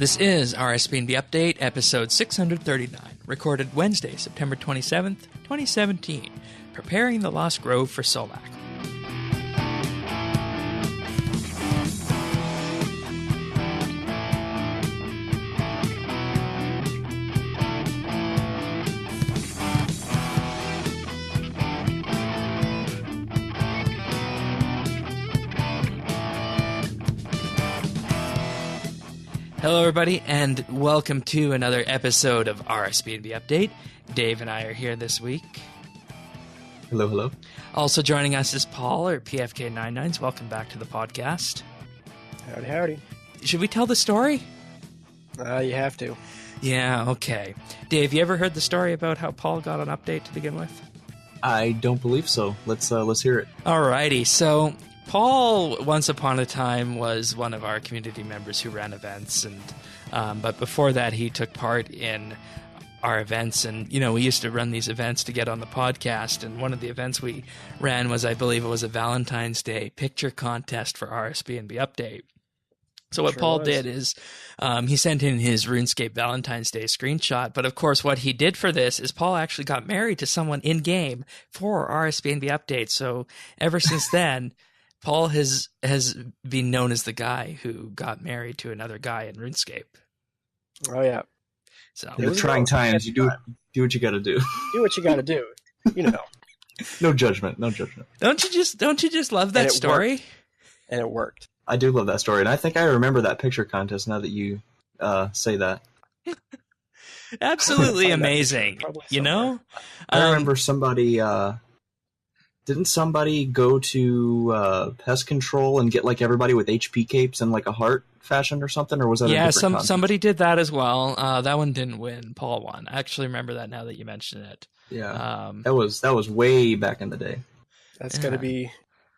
This is RSBANDB Update, episode 639, recorded Wednesday, September 27th, 2017, preparing the Lost Grove for Solak. Hello, everybody, and welcome to another episode of RSBANDB Update. Dave and I are here this week. Hello, hello. Also joining us is Paul, or PFK99s. Welcome back to the podcast. Howdy, howdy. Should we tell the story? You have to. Yeah, okay. Dave, you ever heard the story about how Paul got an update to begin with? I don't believe so. Let's hear it. Alrighty, so Paul, once upon a time, was one of our community members who ran events, and but before that, he took part in our events, and we used to run these events to get on the podcast. And one of the events we ran was, I believe, it was a Valentine's Day picture contest for RSBANDB Update. So what Paul did is he sent in his RuneScape Valentine's Day screenshot. But of course, what he did for this is Paul actually got married to someone in game for RSBANDB Update. So ever since then, Paul has been known as the guy who got married to another guy in RuneScape. Oh yeah. So in the trying times, you do what you got to do. Do what you got to do. No judgment. No judgment. Don't you just love that story? And it worked. I do love that story, and I think I remember that picture contest now that you say that. Absolutely amazing. I remember somebody. Didn't somebody go to pest control and get like everybody with HP capes and like a heart fashioned or something, or was that a different contest? Somebody did that as well. That one didn't win. Paul won. I actually remember that now that you mention it. Yeah, that was way back in the day. That's got to be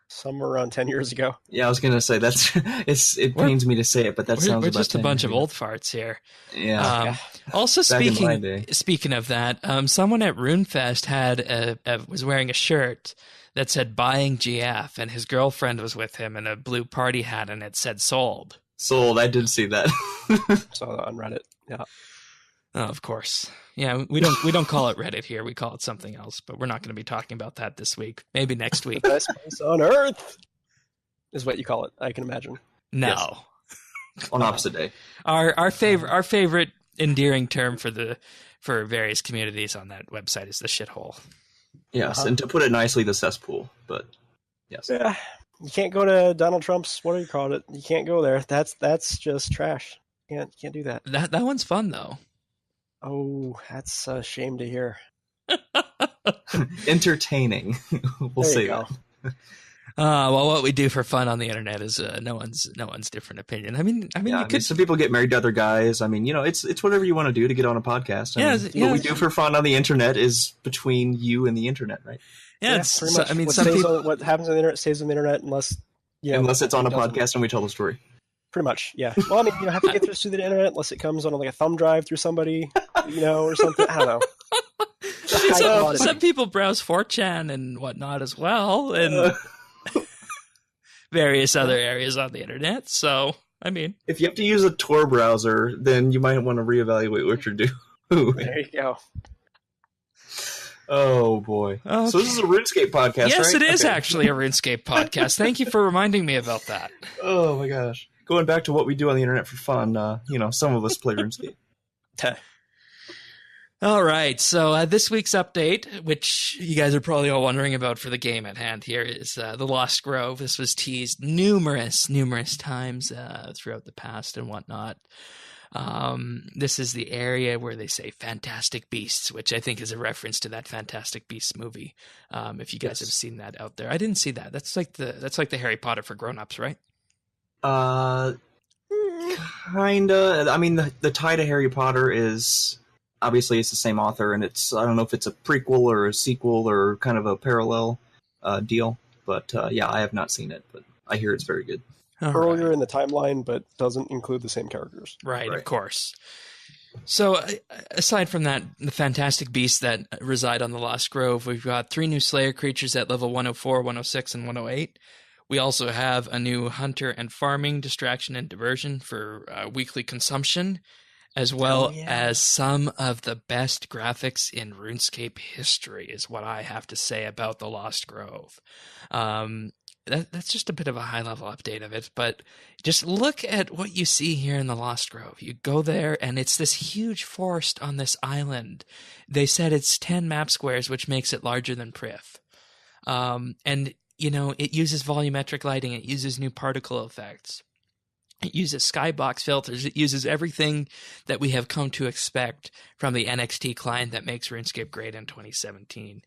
somewhere around 10 years ago. Yeah, I was gonna say it pains me to say it, but that sounds. We're about just a bunch of ago. old farts here. Yeah. Also, speaking of that, someone at RuneFest was wearing a shirt that said "Buying GF," and his girlfriend was with him in a blue party hat, and it said "Sold." Sold. I did see that. Saw that on Reddit. Yeah. Oh, of course. Yeah, we don't call it Reddit here. We call it something else, but we're not going to be talking about that this week. Maybe next week. The best place on Earth is what you call it. I can imagine. No. Yes. On opposite day. Our favorite endearing term for various communities on that website is the shithole. Yes, and to put it nicely, the cesspool. But yes. Yeah. You can't go to Donald Trump's, what do you call it? You can't go there. That's just trash. You can't do that. That one's fun though. Oh, that's a shame to hear. Entertaining. We'll say that. Well, what we do for fun on the internet is no one's different opinion. I mean, some people get married to other guys. I mean, it's whatever you want to do to get on a podcast. What we do for fun on the internet is between you and the internet, right? Yeah, pretty much. I mean, what happens on the internet stays on the internet unless it's on a podcast and we tell the story. Pretty much, yeah. Well, I mean, you have to get this through the internet unless it comes on like a thumb drive through somebody, or something. I don't know. Some people browse 4chan and whatnot as well, and various other areas on the internet. So, I mean, if you have to use a Tor browser, then you might want to reevaluate what you're doing. There you go. Oh boy! Okay. So this is a RuneScape podcast, yes, right? It is actually a RuneScape podcast. Thank you for reminding me about that. Oh my gosh! Going back to what we do on the internet for fun, some of us play RuneScape. All right, so this week's update, which you guys are probably all wondering about for the game at hand here, is the Lost Grove. This was teased numerous times throughout the past and whatnot. This is the area where they say Fantastic Beasts, which I think is a reference to that Fantastic Beasts movie. If you guys have seen that out there, I didn't see that. That's like the Harry Potter for grown-ups, right? Kinda. I mean, the tie to Harry Potter is obviously it's the same author, and I don't know if it's a prequel or a sequel or kind of a parallel deal. But yeah, I have not seen it, but I hear it's very good. Earlier in the timeline, but doesn't include the same characters. Right, of course. So, aside from that, the fantastic beasts that reside on the Lost Grove, we've got 3 new Slayer creatures at level 104, 106, and 108. We also have a new hunter and farming distraction and diversion for weekly consumption, as well as some of the best graphics in RuneScape history, is what I have to say about the Lost Grove. That's just a bit of a high-level update of it, but just look at what you see here in the Lost Grove. You go there, and it's this huge forest on this island. They said it's 10 map squares, which makes it larger than Prith. And, you know, it uses volumetric lighting. It uses new particle effects. It uses skybox filters. It uses everything that we have come to expect from the NXT client that makes RuneScape great in 2017.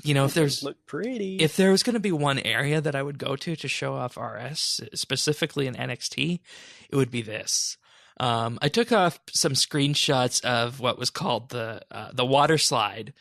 You know, if there was going to be one area that I would go to show off RS, specifically in NXT, it would be this. I took off some screenshots of what was called the water slide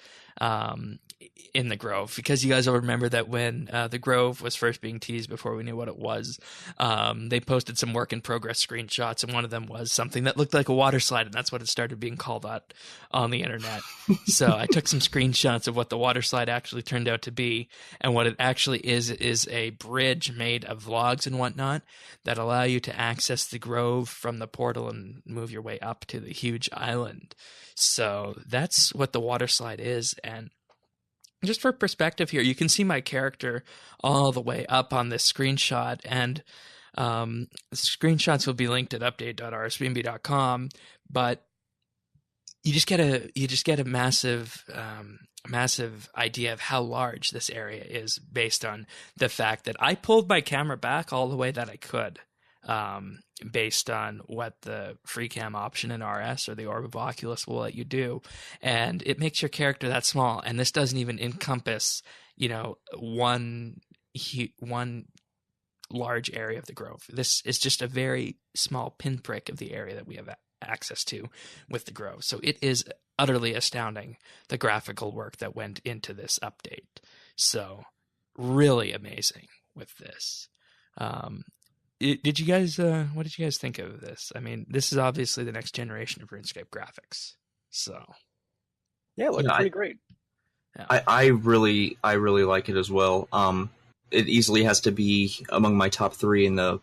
in the Grove, because you guys will remember that when the Grove was first being teased before we knew what it was, they posted some work in progress screenshots, and one of them was something that looked like a water slide, and that's what it started being called out on the internet. So I took some screenshots of what the water slide actually turned out to be, and what it actually is a bridge made of logs and whatnot that allow you to access the Grove from the portal and move your way up to the huge island. So that's what the water slide is. And just for perspective here, you can see my character all the way up on this screenshot, and the screenshots will be linked at update.rsbnb.com, but you just get a massive idea of how large this area is based on the fact that I pulled my camera back all the way that I could, based on what the free cam option in RS or the Orb of Oculus will let you do. And it makes your character that small. And this doesn't even encompass, you know, one large area of the Grove. This is just a very small pinprick of the area that we have access to with the Grove. So it is utterly astounding, the graphical work that went into this update. So really amazing with this. What did you guys think of this? I mean, this is obviously the next generation of RuneScape graphics. So, yeah, it looked pretty great. Yeah. I really like it as well. It easily has to be among my top 3 in the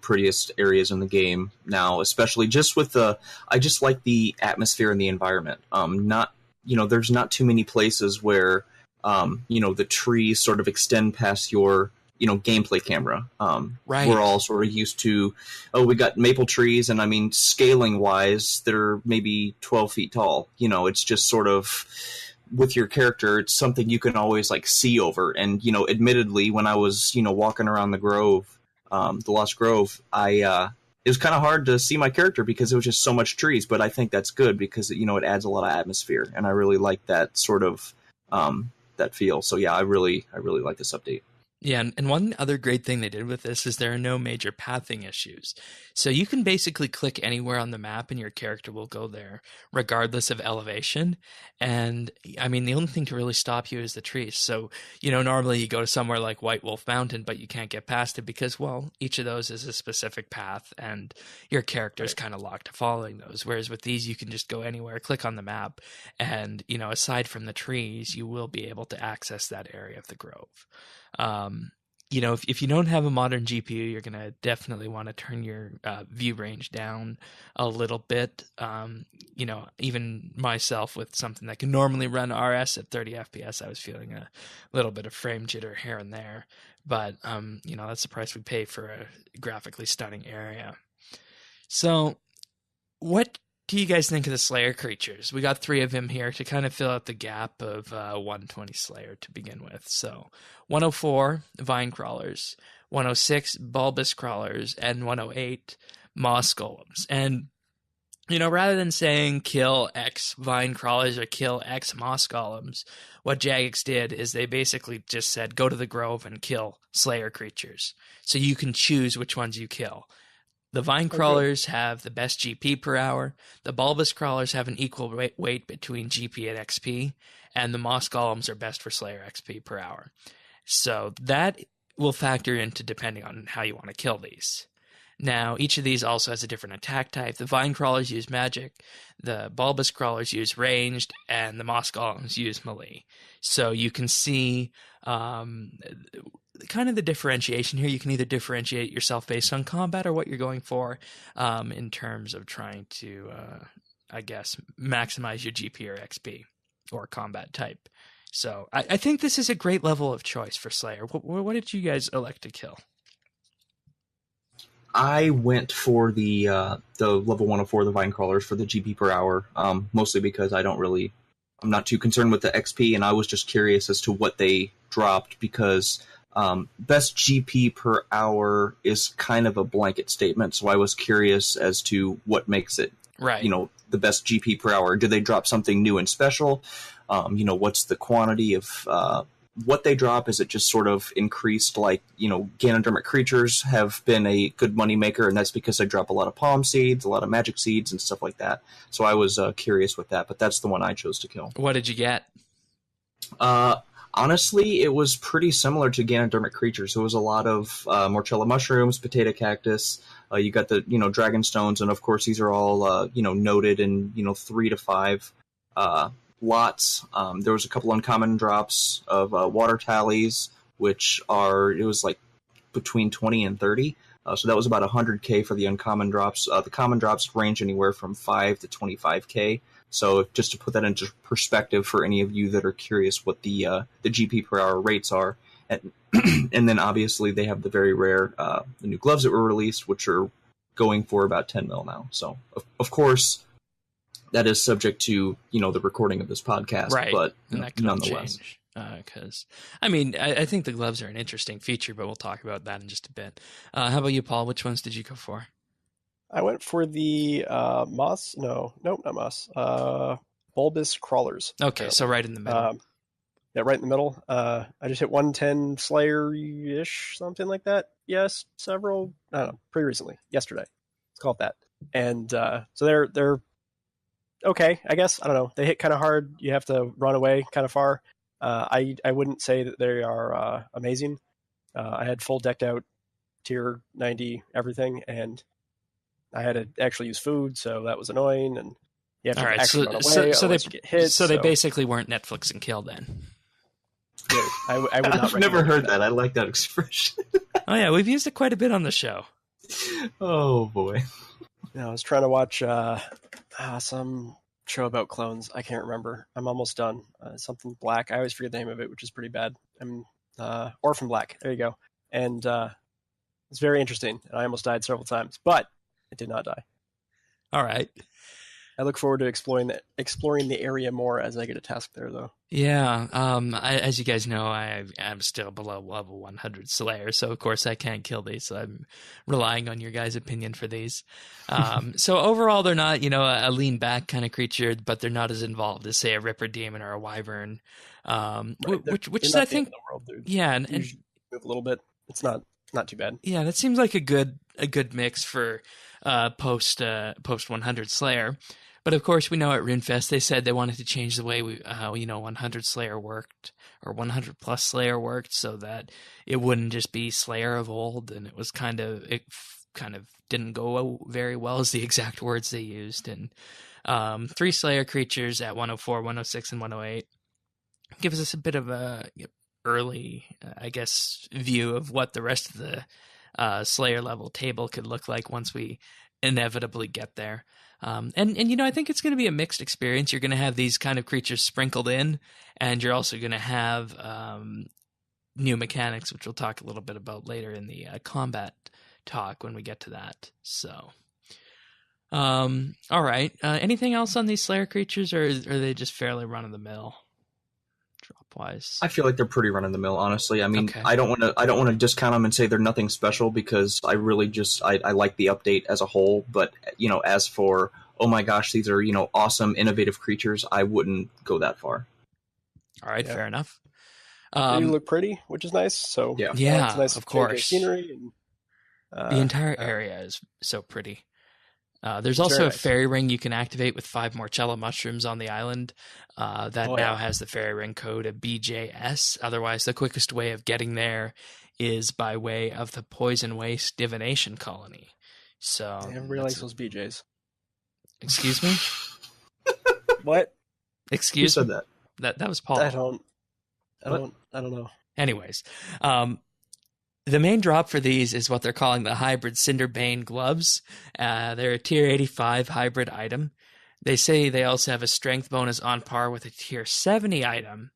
prettiest areas in the game now, especially just with I just like the atmosphere and the environment. There's not too many places where the trees sort of extend past your gameplay camera. Right. We're all sort of used to, we got maple trees, and I mean, scaling wise, they're maybe 12 feet tall. It's just sort of, with your character, it's something you can always like see over. And, admittedly, when I was, walking around the Grove, the Lost Grove, it was kind of hard to see my character because it was just so much trees, but I think that's good because, it adds a lot of atmosphere, and I really like that sort of, that feel. So yeah, I really like this update. Yeah, and one other great thing they did with this is there are no major pathing issues. So you can basically click anywhere on the map and your character will go there, regardless of elevation. And, I mean, the only thing to really stop you is the trees. So, normally you go to somewhere like White Wolf Mountain, but you can't get past it because, well, each of those is a specific path, and your character's kind of locked to following those. Whereas with these, you can just go anywhere, click on the map, and, aside from the trees, you will be able to access that area of the Grove. If you don't have a modern GPU, you're going to definitely want to turn your view range down a little bit. Even myself with something that can normally run RS at 30 FPS, I was feeling a little bit of frame jitter here and there. But, that's the price we pay for a graphically stunning area. So what do you guys think of the Slayer creatures? We got 3 of them here to kind of fill out the gap of 120 Slayer to begin with. So 104, Vine Crawlers, 106, Bulbous Crawlers, and 108, Moss Golems. And, rather than saying kill X Vine Crawlers or kill X Moss Golems, what Jagex did is they basically just said, go to the Grove and kill Slayer creatures. So you can choose which ones you kill. The Vine Crawlers have the best GP per hour. The Bulbous Crawlers have an equal weight between GP and XP. And the Moss Golems are best for Slayer XP per hour. So that will factor into depending on how you want to kill these. Now, each of these also has a different attack type. The Vine Crawlers use magic. The Bulbous Crawlers use ranged. And the Moss Golems use melee. So you can see kind of the differentiation here. You can either differentiate yourself based on combat or what you're going for in terms of trying to, I guess, maximize your GP or XP or combat type. So I think this is a great level of choice for Slayer. What did you guys elect to kill? I went for the level 104, the Vine Crawlers, for the GP per hour, mostly because I'm not too concerned with the XP, and I was just curious as to what they dropped, because best GP per hour is kind of a blanket statement, so I was curious as to what makes it, right, the best GP per hour. Do they drop something new and special? What's the quantity of what they drop? Is it just sort of increased, like, Ganodermic creatures have been a good money maker, and that's because they drop a lot of palm seeds, a lot of magic seeds, and stuff like that. So I was curious with that, but that's the one I chose to kill. What did you get? Honestly, it was pretty similar to Ganodermic creatures. It was a lot of Morchella mushrooms, potato cactus. You got the dragon stones, and of course these are all noted in 3 to 5 lots. There was a couple uncommon drops of water tallies, it was like between 20 and 30. So that was about 100k for the uncommon drops. The common drops range anywhere from 5 to 25k. So just to put that into perspective for any of you that are curious what the GP per hour rates are. And then obviously they have the very rare the new gloves that were released, which are going for about 10 mil now. So of course that is subject to the recording of this podcast, right? But and that could nonetheless, change. Because I think the gloves are an interesting feature, but we'll talk about that in just a bit. How about you, Paul? Which ones did you go for? I went for the moss. Nope, not moss. Bulbous crawlers. Okay, apparently. So right in the middle. Yeah, right in the middle. I just hit 110 Slayer-ish, something like that. Yes, I don't know, pretty recently, yesterday. Let's call it that. And so they're okay, I guess. I don't know. They hit kind of hard. You have to run away kind of far. I wouldn't say that they are amazing. I had full decked out tier 90 everything, and I had to actually use food, so that was annoying. And you have to actually run away, so they you get hit. So they basically weren't Netflix and kill then. Yeah, I would not. I've never heard that. I like that expression. Oh yeah, we've used it quite a bit on the show. Oh boy. I was trying to watch some show about clones. I can't remember. I'm almost done. Something Black. I always forget the name of it, which is pretty bad. Orphan Black. There you go. And it's very interesting. And I almost died several times, but I did not die. All right. I look forward to exploring the area more as I get a task there, though. Yeah. As you guys know, I'm still below level 100 Slayer, so of course I can't kill these. So I'm relying on your guys' opinion for these. So overall, they're not, a lean back kind of creature, but they're not as involved as, say, a Ripper Demon or a Wyvern, which is, I think, world, yeah, and move a little bit. It's not too bad. Yeah, that seems like a good mix for post 100 Slayer. But of course, we know at RuneFest they said they wanted to change the way 100 Slayer worked, or 100 plus Slayer worked, so that it wouldn't just be Slayer of old, and it kind of didn't go very well, is the exact words they used. And 3 Slayer creatures at 104, 106, and 108 gives us a bit of a early, I guess, view of what the rest of the Slayer level table could look like once we inevitably get there. And I think it's going to be a mixed experience. You're going to have these kind of creatures sprinkled in, and you're also going to have new mechanics, which we'll talk a little bit about later in the combat talk when we get to that. So, all right. Anything else on these Slayer creatures, or are they just fairly run-of-the-mill drop-wise? I feel like they're pretty run-of-the-mill, honestly. I mean, Okay. I don't want to discount them and say they're nothing special, because I really just I like the update as a whole. But as for, oh my gosh, these are awesome, innovative creatures, I wouldn't go that far. All right, fair enough. They look pretty, which is nice. So yeah, it's nice of course. scenery. And, the entire area is so pretty. There's also a fairy ring you can activate with 5 Morchella mushrooms on the island. Now has the fairy ring code of BJS. Otherwise, the quickest way of getting there is by way of the Poison Waste Divination Colony. So everybody likes those BJs. Excuse me? What? Who said that? That was Paul. I don't know. Anyways, The main drop for these is what they're calling the hybrid Cinderbane gloves. They're a tier 85 hybrid item. They say they also have a strength bonus on par with a tier 70 item.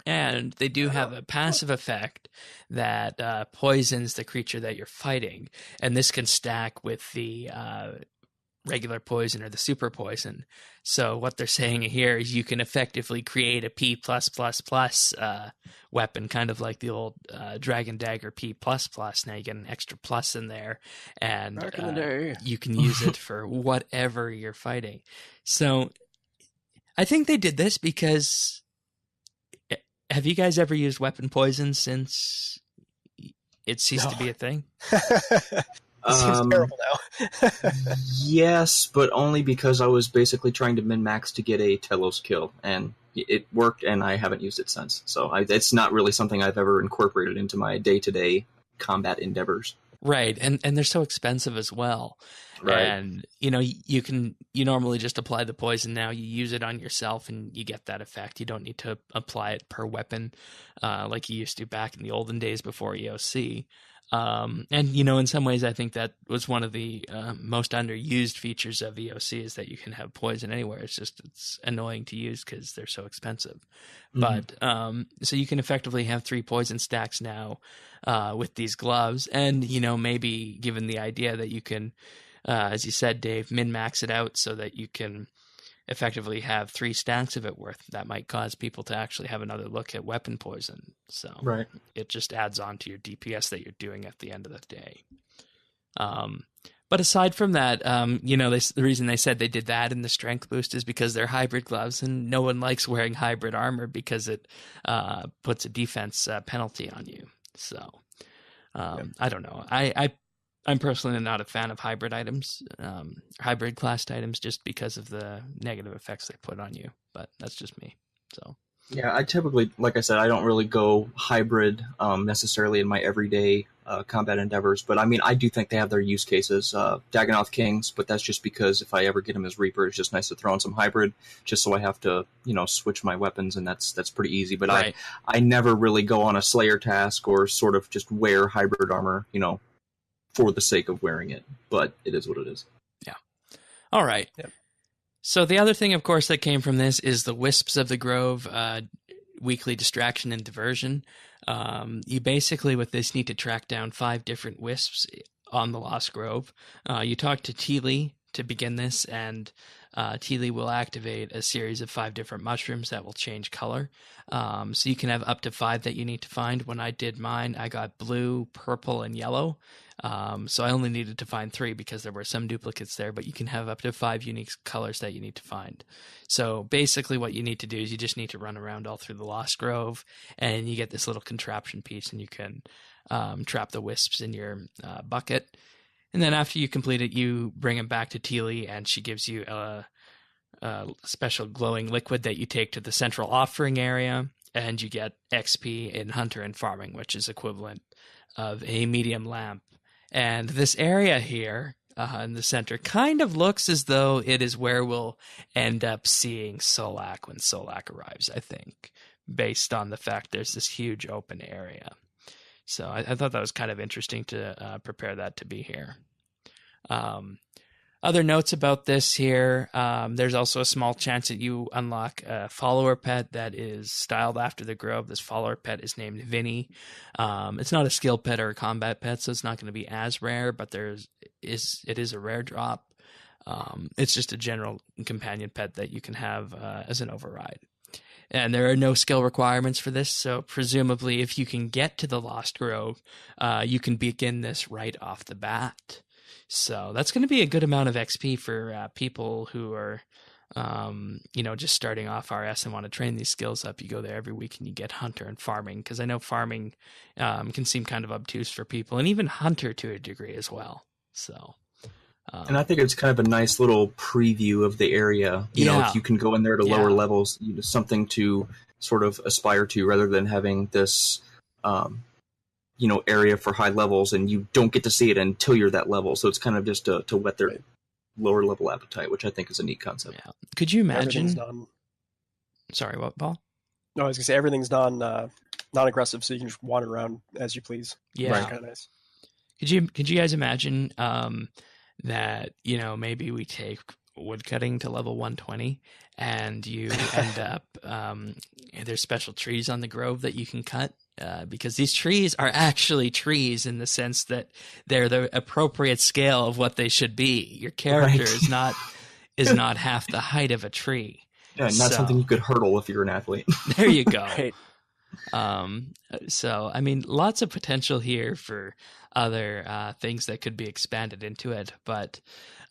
And they do have a passive effect that poisons the creature that you're fighting. And this can stack with the regular poison or the super poison. So what they're saying here is you can effectively create a P+++ weapon, kind of like the old Dragon Dagger P++. Now you get an extra plus in there, and Back in the day. you can use it for whatever you're fighting. So I think they did this because... Have you guys ever used weapon poison since it ceased to be a thing? It seems terrible now. Yes, but only because I was basically trying to min-max to get a Telos kill, and it worked, and I haven't used it since. So it's not really something I've ever incorporated into my day-to-day combat endeavors. Right, and they're so expensive as well. Right. And, you normally just apply the poison now. You use it on yourself, and you get that effect. You don't need to apply it per weapon like you used to back in the olden days before EOC. And, in some ways, I think that was one of the most underused features of EOC is that you can have poison anywhere. It's annoying to use because they're so expensive. Mm-hmm. But so you can effectively have 3 poison stacks now with these gloves. And, maybe given the idea that you can, as you said, Dave, min-max it out so that you can effectively have 3 stacks of it worth, that might cause people to actually have another look at weapon poison. So right. It just adds on to your DPS that you're doing at the end of the day. But aside from that, the reason they said they did that in the strength boost is because they're hybrid gloves, and no one likes wearing hybrid armor because it puts a defense penalty on you. So I don't know. I'm personally not a fan of hybrid items, hybrid classed items, just because of the negative effects they put on you. But that's just me. So yeah, I typically, like I said, I don't really go hybrid necessarily in my everyday combat endeavors. But I mean, I do think they have their use cases. Dagonoth Kings, but that's just because if I ever get him as Reaper, it's just nice to throw in some hybrid, just so I have to, switch my weapons, and that's pretty easy. But right. I never really go on a Slayer task or sort of just wear hybrid armor, for the sake of wearing it, but it is what it is. Yeah. All right. Yep. So the other thing, of course, that came from this is the Wisps of the Grove weekly distraction and diversion. You basically, with this, need to track down 5 different wisps on the Lost Grove. You talk to Teely to begin this, and Teely will activate a series of 5 different mushrooms that will change color. So you can have up to 5 that you need to find. When I did mine, I got blue, purple, and yellow. So I only needed to find 3 because there were some duplicates there, but you can have up to 5 unique colors that you need to find. So basically what you need to do is you just need to run around all through the Lost Grove, and you get this little contraption piece, and you can trap the wisps in your bucket. And then after you complete it, you bring them back to Teely, and she gives you a special glowing liquid that you take to the central offering area, and you get XP in Hunter and Farming, which is equivalent of a medium lamp. And this area here in the center kind of looks as though it is where we'll end up seeing Solak when Solak arrives, I think, based on the fact there's this huge open area. So I thought that was kind of interesting to prepare that to be here. Other notes about this here, there's also a small chance that you unlock a follower pet that is styled after the grove. This follower pet is named Vinny. It's not a skill pet or a combat pet, so it's not going to be as rare, but it is a rare drop. It's just a general companion pet that you can have as an override. And there are no skill requirements for this, so presumably if you can get to the Lost Grove, you can begin this right off the bat. So that's going to be a good amount of XP for people who are, just starting off RS and want to train these skills up. You go there every week and you get Hunter and Farming, because I know Farming can seem kind of obtuse for people, and even Hunter to a degree as well. So, and I think it's kind of a nice little preview of the area. You know, if you can go in there to lower levels, something to sort of aspire to, rather than having this, area for high levels, and you don't get to see it until you're that level. So it's kind of just to whet their lower level appetite, which I think is a neat concept. Yeah. Could you imagine? Sorry, what, Paul? No, I was gonna say everything's non non-aggressive, so you can just wander around as you please. Yeah. Right. Kind of nice. Could you guys imagine that, maybe we take woodcutting to level 120 and you end up there's special trees on the grove that you can cut, because these trees are actually trees in the sense that they're the appropriate scale of what they should be. Your character is not half the height of a tree. Yeah, not something you could hurdle if you're an athlete. There you go. Right. So, I mean, lots of potential here for other things that could be expanded into it. But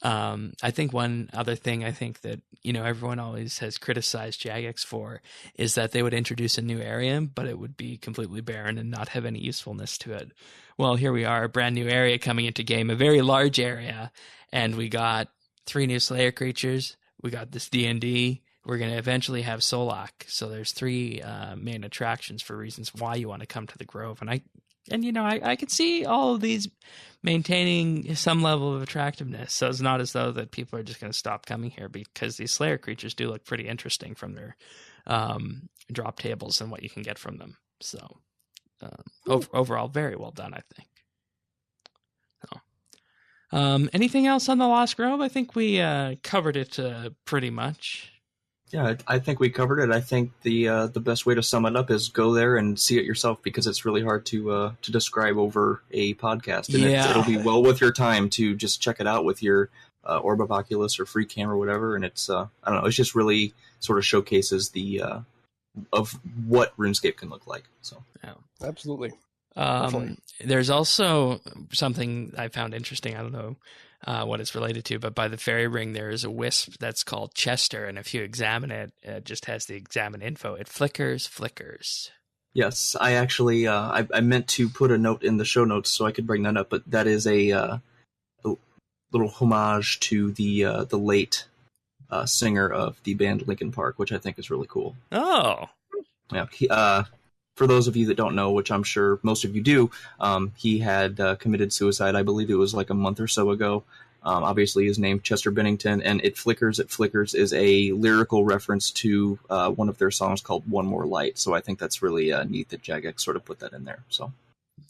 I think one other thing I think that, everyone always has criticized Jagex for is that they would introduce a new area, but it would be completely barren and not have any usefulness to it. Well, here we are, a brand new area coming into game, a very large area, and we got 3 new Slayer creatures. We got this D&D. We're going to eventually have Solak. So there's 3 main attractions for reasons why you want to come to the Grove. And I could see all of these maintaining some level of attractiveness. So it's not as though that people are just going to stop coming here, because these Slayer creatures do look pretty interesting from their drop tables and what you can get from them. So overall, very well done, I think. So, anything else on the Lost Grove? I think we covered it pretty much. Yeah, I think we covered it. I think the best way to sum it up is go there and see it yourself, because it's really hard to describe over a podcast. And it'll be well worth your time to just check it out with your Orb of Oculus or free cam or whatever. And it's I don't know, it's just really sort of showcases the of what RuneScape can look like. So yeah, absolutely. There's also something I found interesting. I don't know what it's related to, but by the fairy ring there is a wisp that's called Chester, and if you examine it, it just has the examine info. It flickers. Yes, I actually I meant to put a note in the show notes so I could bring that up, but that is a little homage to the late singer of the band Linkin Park, which I think is really cool. Oh, yeah. For those of you that don't know, which I'm sure most of you do, he had committed suicide. I believe it was like a month or so ago. Obviously, his name Chester Bennington, and It Flickers is a lyrical reference to one of their songs called One More Light. So I think that's really neat that Jagex sort of put that in there. So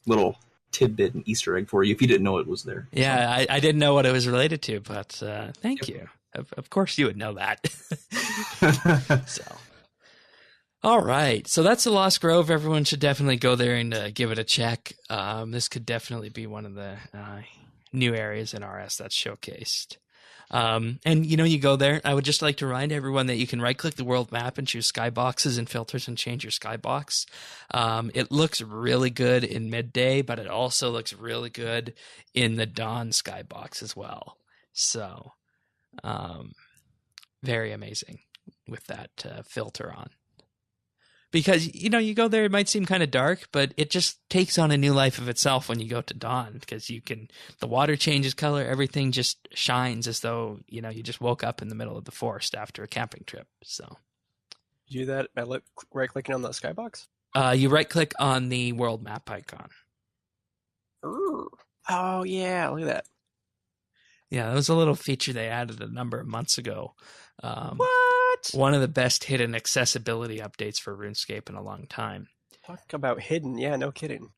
little tidbit and Easter egg for you if you didn't know it was there. Yeah, so. I didn't know what it was related to, but thank you. Of course you would know that. So. All right, so that's the Lost Grove. Everyone should definitely go there and give it a check. This could definitely be one of the new areas in RS that's showcased. And, you go there. I would just like to remind everyone that you can right-click the world map and choose skyboxes and filters and change your skybox. It looks really good in midday, but it also looks really good in the dawn skybox as well. So, very amazing with that filter on. Because, you go there, it might seem kind of dark, but it just takes on a new life of itself when you go to dawn, because the water changes color, everything just shines as though, you just woke up in the middle of the forest after a camping trip. So You do that by right-clicking on the skybox? You right-click on the world map icon. Oh, yeah, look at that. Yeah, that was a little feature they added a number of months ago. What? One of the best hidden accessibility updates for RuneScape in a long time. Talk about hidden. Yeah, no kidding.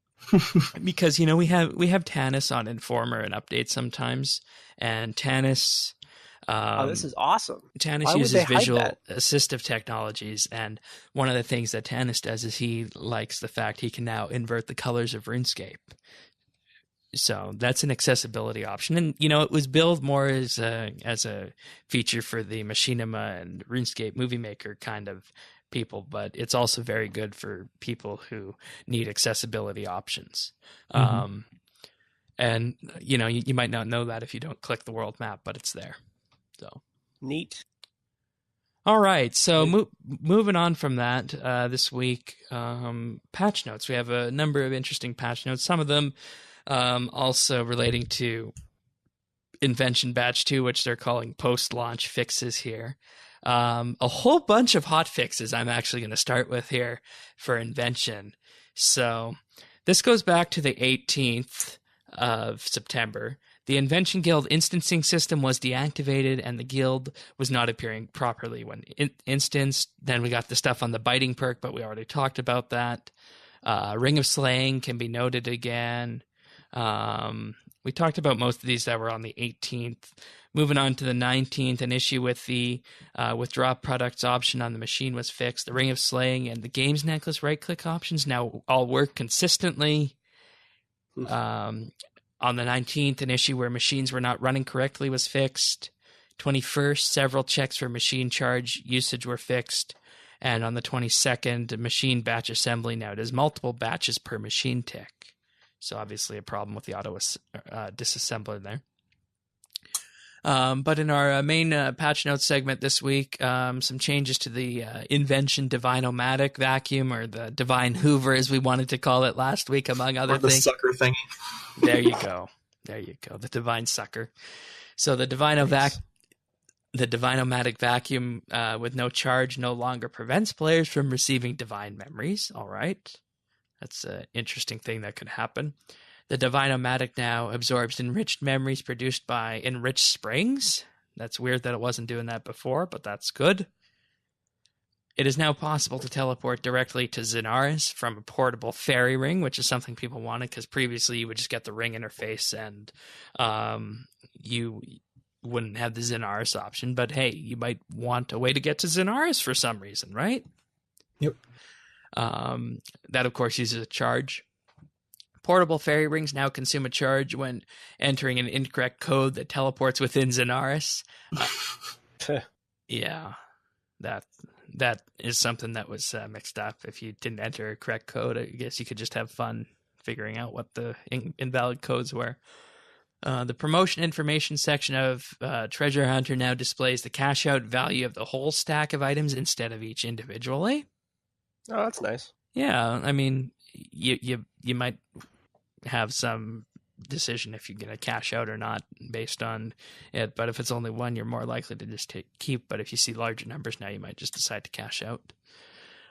Because, we have Tanis on Informer and updates sometimes. And Tanis... this is awesome. Tanis uses visual assistive technologies, and one of the things that Tanis does is he likes the fact he can now invert the colors of RuneScape. So that's an accessibility option, and it was billed more as a feature for the Machinima and RuneScape Movie Maker kind of people, but it's also very good for people who need accessibility options. Mm-hmm. And you might not know that if you don't click the world map, but it's there. So neat. All right, so moving on from that, this week, patch notes. We have a number of interesting patch notes. Some of them also relating to Invention Batch 2, which they're calling post-launch fixes here. A whole bunch of hot fixes I'm actually going to start with here for Invention. So this goes back to the 18th of September. The Invention Guild instancing system was deactivated, and the guild was not appearing properly when instanced. Then we got the stuff on the biting perk, but we already talked about that. Ring of Slaying can be noted again. We talked about most of these that were on the 18th. Moving on to the 19th, an issue with the withdraw products option on the machine was fixed. The Ring of Slaying and the Games Necklace right-click options now all work consistently. On the 19th, an issue where machines were not running correctly was fixed. 21st, several checks for machine charge usage were fixed. And on the 22nd, machine batch assembly now does multiple batches per machine tick. So obviously a problem with the auto disassembler there. But in our main patch notes segment this week, some changes to the invention Divine-O-Matic vacuum, or the Divine Hoover as we wanted to call it last week, among other the things. Sucker thingy. There you go. The Divine Sucker. So the Divine-O-Matic vacuum with no charge no longer prevents players from receiving divine memories. All right. That's an interesting thing that could happen. The Divine-O-Matic now absorbs enriched memories produced by enriched springs. That's weird that it wasn't doing that before, but that's good. It is now possible to teleport directly to Zenaris from a portable fairy ring, which is something people wanted, because previously you would just get the ring interface and you wouldn't have the Zenaris option. But hey, you might want a way to get to Zenaris for some reason, right? Yep. That, of course, uses a charge. Portable fairy rings now consume a charge when entering an incorrect code that teleports within Zenaris. Yeah, that is something that was mixed up. If you didn't enter a correct code, I guess you could just have fun figuring out what the invalid codes were. The promotion information section of Treasure Hunter now displays the cash out value of the whole stack of items instead of each individually. Oh, that's nice. Yeah, I mean, you might have some decision if you're going to cash out or not based on it, but if it's only one, you're more likely to just keep. But if you see larger numbers now, you might just decide to cash out.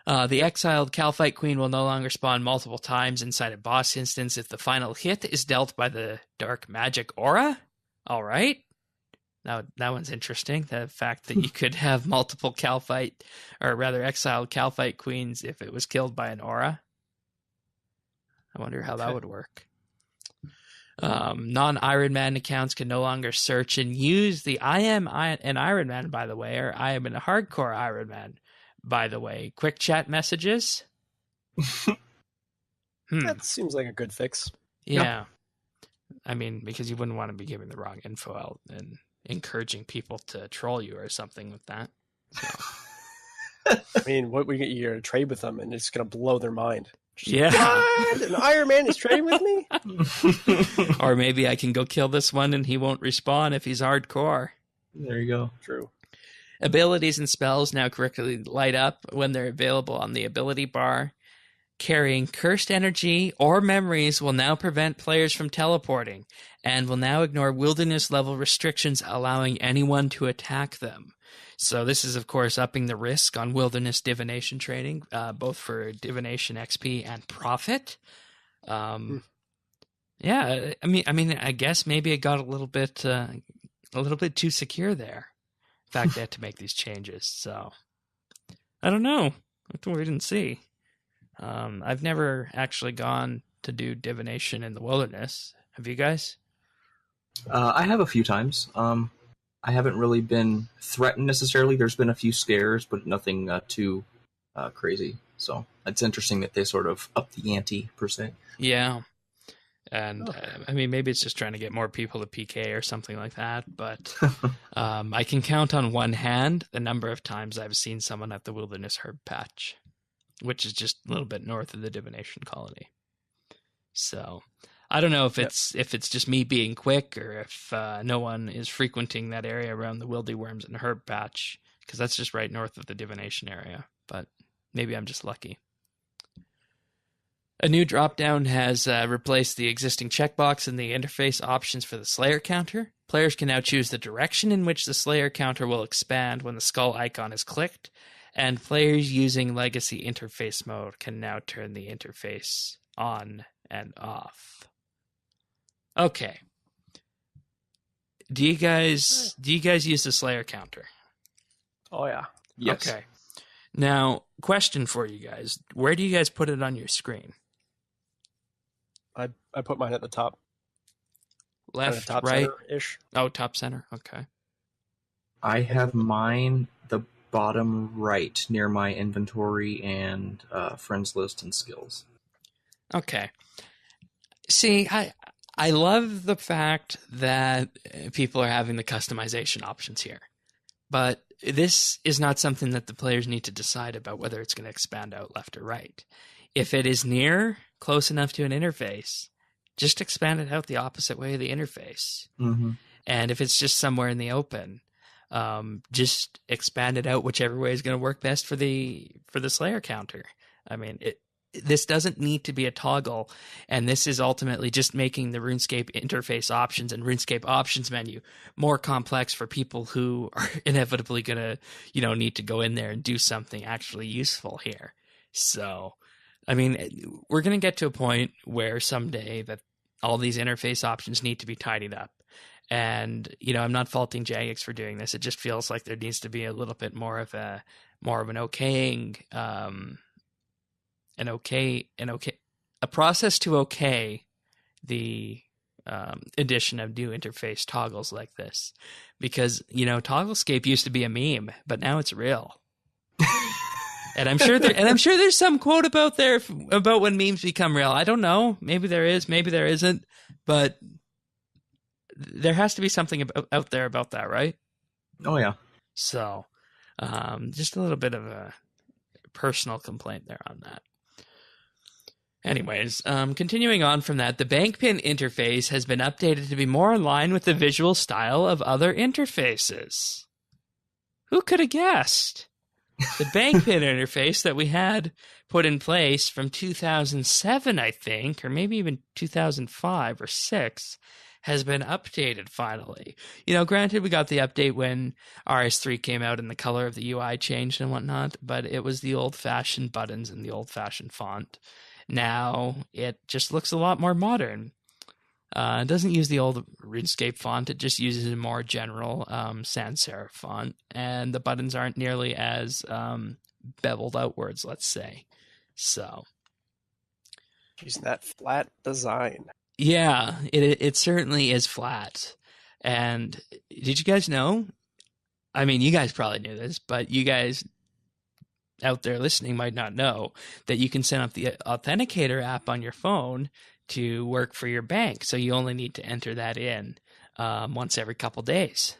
The exiled Calphite Queen will no longer spawn multiple times inside a boss instance if the final hit is dealt by the Dark Magic Aura. All right. Now, that one's interesting. The fact that you could have multiple Calphite, or rather exiled Calphite Queens if it was killed by an aura. I wonder how that would work. Non-Iron Man accounts can no longer search and use the I am an Iron Man, by the way, or I am a hardcore Iron Man, by the way. Quick chat messages. That seems like a good fix. Yeah. I mean, because you wouldn't want to be giving the wrong info out and encouraging people to troll you or something with that. So. I mean, you're going to trade with them and it's going to blow their mind. Yeah. What? An Iron Man is trading with me? Or maybe I can go kill this one and he won't respawn if he's hardcore. There you go. True. Abilities and spells now correctly light up when they're available on the ability bar. Carrying cursed energy or memories will now prevent players from teleporting and will now ignore wilderness level restrictions, allowing anyone to attack them. So this is, of course, upping the risk on wilderness divination training, both for divination XP and profit. Yeah, I mean, I guess maybe it got a little bit too secure there. In fact, they had to make these changes. So I don't know. That's what we didn't see. I've never actually gone to do divination in the wilderness. Have you guys? I have a few times. I haven't really been threatened necessarily. There's been a few scares, but nothing too crazy. So it's interesting that they sort of up the ante, per se. Yeah. And I mean, maybe it's just trying to get more people to PK or something like that. But I can count on one hand the number of times I've seen someone at the Wilderness Herb Patch, which is just a little bit north of the Divination Colony. So I don't know if it's just me being quick or if no one is frequenting that area around the Wildy Worms and Herb Patch, because that's just right north of the Divination area. But maybe I'm just lucky. A new drop-down has replaced the existing checkbox in the interface options for the Slayer counter. Players can now choose the direction in which the Slayer counter will expand when the skull icon is clicked, and players using Legacy interface mode can now turn the interface on and off. Okay. Do you guys use the Slayer counter? Oh yeah. Yes. Okay. Now, question for you guys. Where do you guys put it on your screen? I put mine at the top. Left, top right? center-ish. Oh, top center. Okay. I have mine the bottom right near my inventory and friends list and skills. Okay. See, I love the fact that people are having the customization options here. But this is not something that the players need to decide about whether it's going to expand out left or right. If it is near, close enough to an interface, just expand it out the opposite way of the interface. Mm-hmm. And if it's just somewhere in the open, just expand it out whichever way is going to work best for the Slayer counter. I mean, this doesn't need to be a toggle, and this is ultimately just making the RuneScape interface options and RuneScape options menu more complex for people who are inevitably going to, need to go in there and do something actually useful here. So, I mean, we're going to get to a point where someday that all these interface options need to be tidied up. And, I'm not faulting Jagex for doing this. It just feels like there needs to be a little bit more of an okaying, a process to okay the addition of new interface toggles like this, because Togglescape used to be a meme, but now it's real. And I'm sure there's some quote about when memes become real. I don't know. Maybe there is, maybe there isn't, but there has to be something out there about that, right? Oh yeah. So, just a little bit of a personal complaint there on that. Anyways, continuing on from that, the bank pin interface has been updated to be more in line with the visual style of other interfaces. Who could have guessed? The bank pin interface that we had put in place from 2007, I think, or maybe even 2005 or 6, has been updated finally. Granted, we got the update when RS3 came out and the color of the UI changed and whatnot, but it was the old-fashioned buttons and the old-fashioned font. Now it just looks a lot more modern. It doesn't use the old RuneScape font. It just uses a more general sans serif font, and the buttons aren't nearly as beveled outwards, let's say. So, using that flat design. Yeah, it certainly is flat. And did you guys know? I mean, you guys probably knew this, but you guys out there listening might not know that you can set up the Authenticator app on your phone to work for your bank. So you only need to enter that in once every couple days.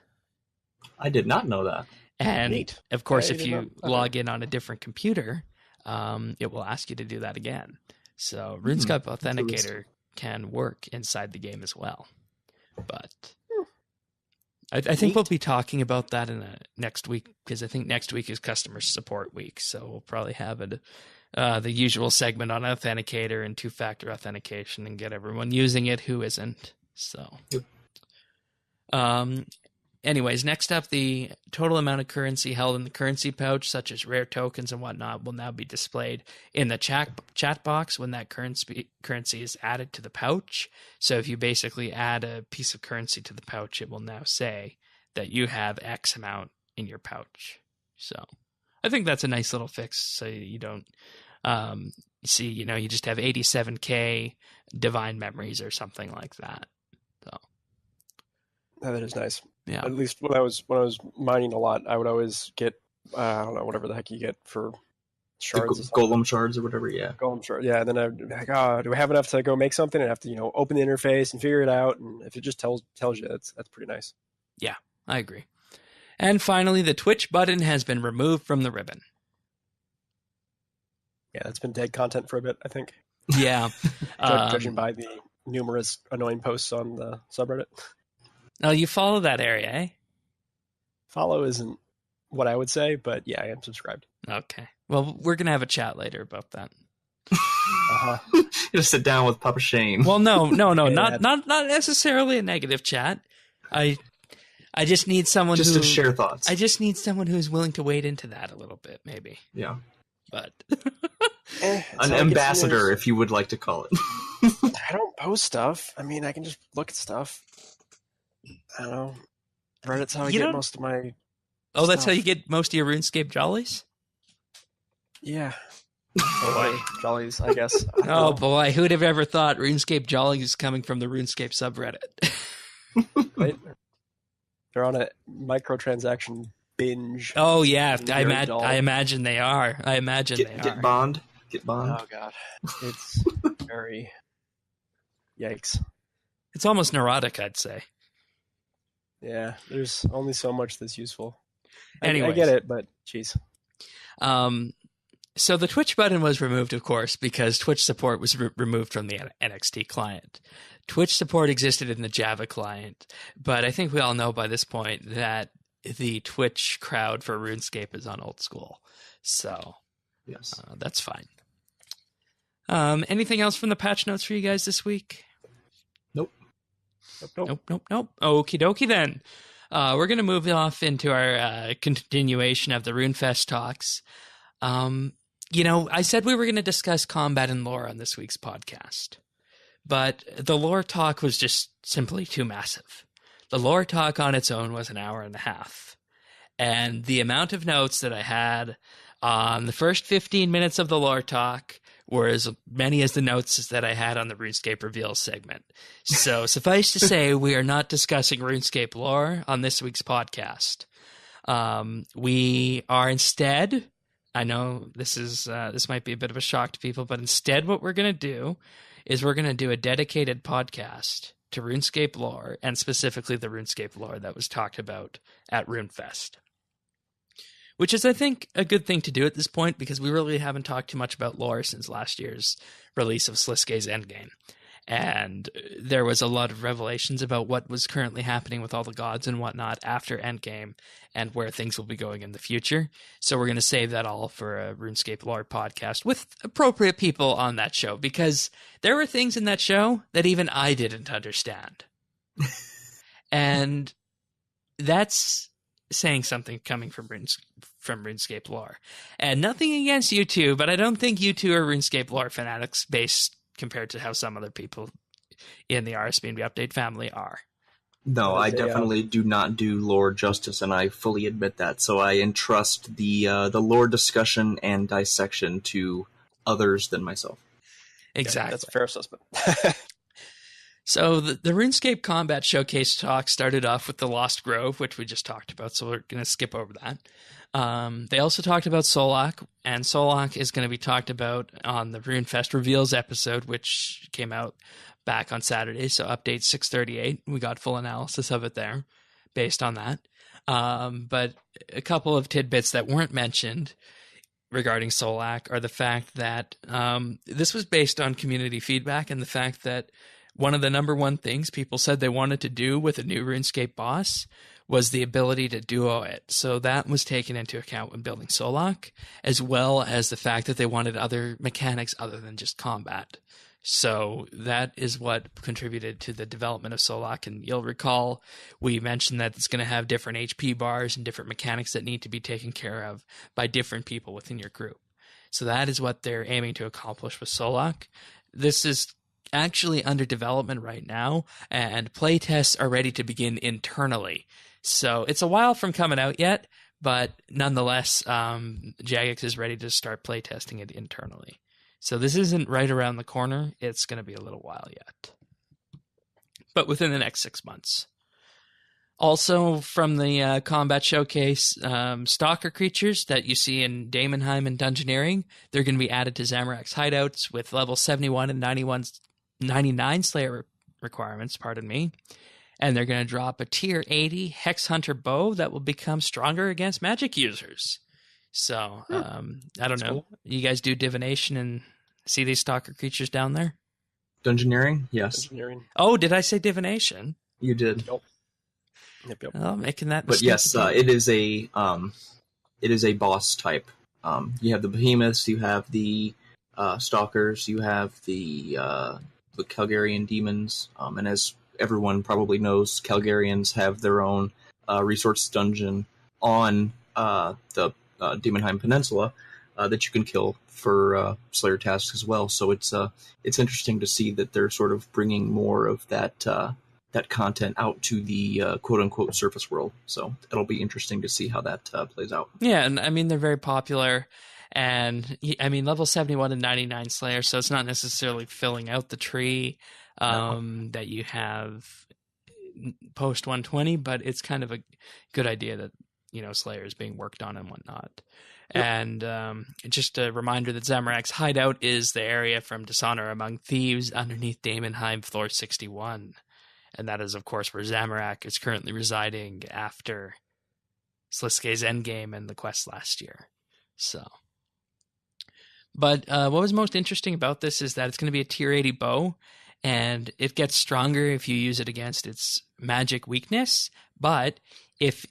I did not know that. And Neat. of course, if you log in on a different computer, it will ask you to do that again. So RuneScape Authenticator can work inside the game as well. But I think we'll be talking about that in next week, because I think next week is customer support week. So we'll probably have the usual segment on Authenticator and two-factor authentication and get everyone using it who isn't. So, anyways, next up, the total amount of currency held in the currency pouch, such as rare tokens and whatnot, will now be displayed in the chat box when that currency is added to the pouch. So if you basically add a piece of currency to the pouch, it will now say that you have X amount in your pouch. So I think that's a nice little fix, so you don't see, you just have 87K divine memories or something like that. So that is nice. Yeah. At least when I was mining a lot, I would always get I don't know, whatever the heck you get for shards. Golem shards or whatever, yeah. Golem shard, yeah. And then I'd be like, do I have enough to go make something? And I have to, open the interface and figure it out. And if it just tells you, that's pretty nice. Yeah, I agree. And finally, the Twitch button has been removed from the ribbon. Yeah, that's been dead content for a bit, I think. Yeah. Judging by the numerous annoying posts on the subreddit. Oh, you follow that area, eh? Follow isn't what I would say, but yeah, I am subscribed. Okay. Well, we're going to have a chat later about that. You just sit down with Papa Shane. Well, no, not necessarily a negative chat. I just need someone to share thoughts. I just need someone who's willing to wade into that a little bit, maybe. Yeah. But an ambassador, if you would like to call it. I don't post stuff. I mean, I can just look at stuff. I don't know. Reddit's how I get most of my Oh, that's stuff. how you get most of your RuneScape jollies? Yeah. Or jollies, I guess. Oh boy, who'd have ever thought RuneScape Jollies is coming from the RuneScape subreddit? Right? They're on a microtransaction binge. Oh yeah, Very dull. I imagine they are. I imagine they are. Get Bond. Get Bond. Oh god, it's very yikes. It's almost neurotic, I'd say. Yeah, there's only so much that's useful. I Anyways. get it, but jeez. So the Twitch button was removed, of course, because Twitch support was removed from the NXT client. Twitch support existed in the Java client, but I think we all know by this point that the Twitch crowd for RuneScape is on old school. So Yes. that's fine. Anything else from the patch notes for you guys this week? Nope. Nope. Okie dokie then. We're going to move off into our continuation of the RuneFest talks. I said we were going to discuss combat and lore on this week's podcast, but the lore talk was just simply too massive. The lore talk on its own was an hour and a half, and the amount of notes that I had on the first 15 minutes of the lore talk were as many as the notes that I had on the RuneScape Reveals segment. So suffice to say, we are not discussing RuneScape lore on this week's podcast. We are instead, I know this might be a bit of a shock to people, but instead what we're going to do is we're going to do a dedicated podcast to RuneScape lore, and specifically the RuneScape lore that was talked about at RuneFest. Which is, I think, a good thing to do at this point, because we really haven't talked too much about lore since last year's release of Sliske's Endgame. And there was a lot of revelations about what was currently happening with all the gods and whatnot after Endgame, and where things will be going in the future. So we're going to save that all for a RuneScape lore podcast with appropriate people on that show, because there were things in that show that even I didn't understand. And that's saying something coming from RuneScape lore. And nothing against you two, but I don't think you two are RuneScape lore fanatics based compared to how some other people in the RSBANDB update family are. No, I definitely do not do lore justice, and I fully admit that. So I entrust the lore discussion and dissection to others than myself. Exactly. Yeah, that's a fair assessment. So the RuneScape Combat Showcase talk started off with the Lost Grove, which we just talked about, so we're going to skip over that. They also talked about Solak, and Solak is going to be talked about on the RuneFest Reveals episode, which came out back on Saturday, so update 638. We got full analysis of it there based on that. But a couple of tidbits that weren't mentioned regarding Solak are the fact that this was based on community feedback, and the fact that one of the number one things people said they wanted to do with a new RuneScape boss was the ability to duo it. So that was taken into account when building Solak, as well as the fact that they wanted other mechanics other than just combat. So that is what contributed to the development of Solak. And you'll recall we mentioned that it's going to have different HP bars and different mechanics that need to be taken care of by different people within your group. So that is what they're aiming to accomplish with Solak. This is actually under development right now, and playtests are ready to begin internally. So it's a while from coming out yet, but nonetheless, Jagex is ready to start playtesting it internally. So this isn't right around the corner. It's going to be a little while yet, but within the next 6 months. Also from the combat showcase, stalker creatures that you see in Daemonheim and Dungeoneering, they're going to be added to Zamorak's hideouts with level 71 and 99 Slayer requirements, and they're going to drop a tier 80 Hex Hunter bow that will become stronger against magic users. So, I don't know. Cool. You guys do divination and see these stalker creatures down there? Dungeoneering? Yes. Dungeoneering. Oh, did I say divination? You did. Yep. Oh, making that mistake. But yes, it is a boss type. You have the behemoths, you have the stalkers, you have the Calgarian demons, and as everyone probably knows, Calgarians have their own resource dungeon on the Daemonheim Peninsula that you can kill for Slayer tasks as well. So it's interesting to see that they're sort of bringing more of that content out to the quote-unquote surface world. So it'll be interesting to see how that plays out. Yeah, and I mean, they're very popular. And I mean, level 71 and 99 Slayer, so it's not necessarily filling out the tree that you have post 120, but it's kind of a good idea that, you know, Slayer is being worked on and whatnot. Yep. And just a reminder that Zamorak's hideout is the area from Dishonor Among Thieves underneath Daemonheim, floor 61. And that is, of course, where Zamorak is currently residing after Sliske's endgame and the quest last year. So, but what was most interesting about this is that it's going to be a tier 80 bow, and it gets stronger if you use it against its magic weakness. But if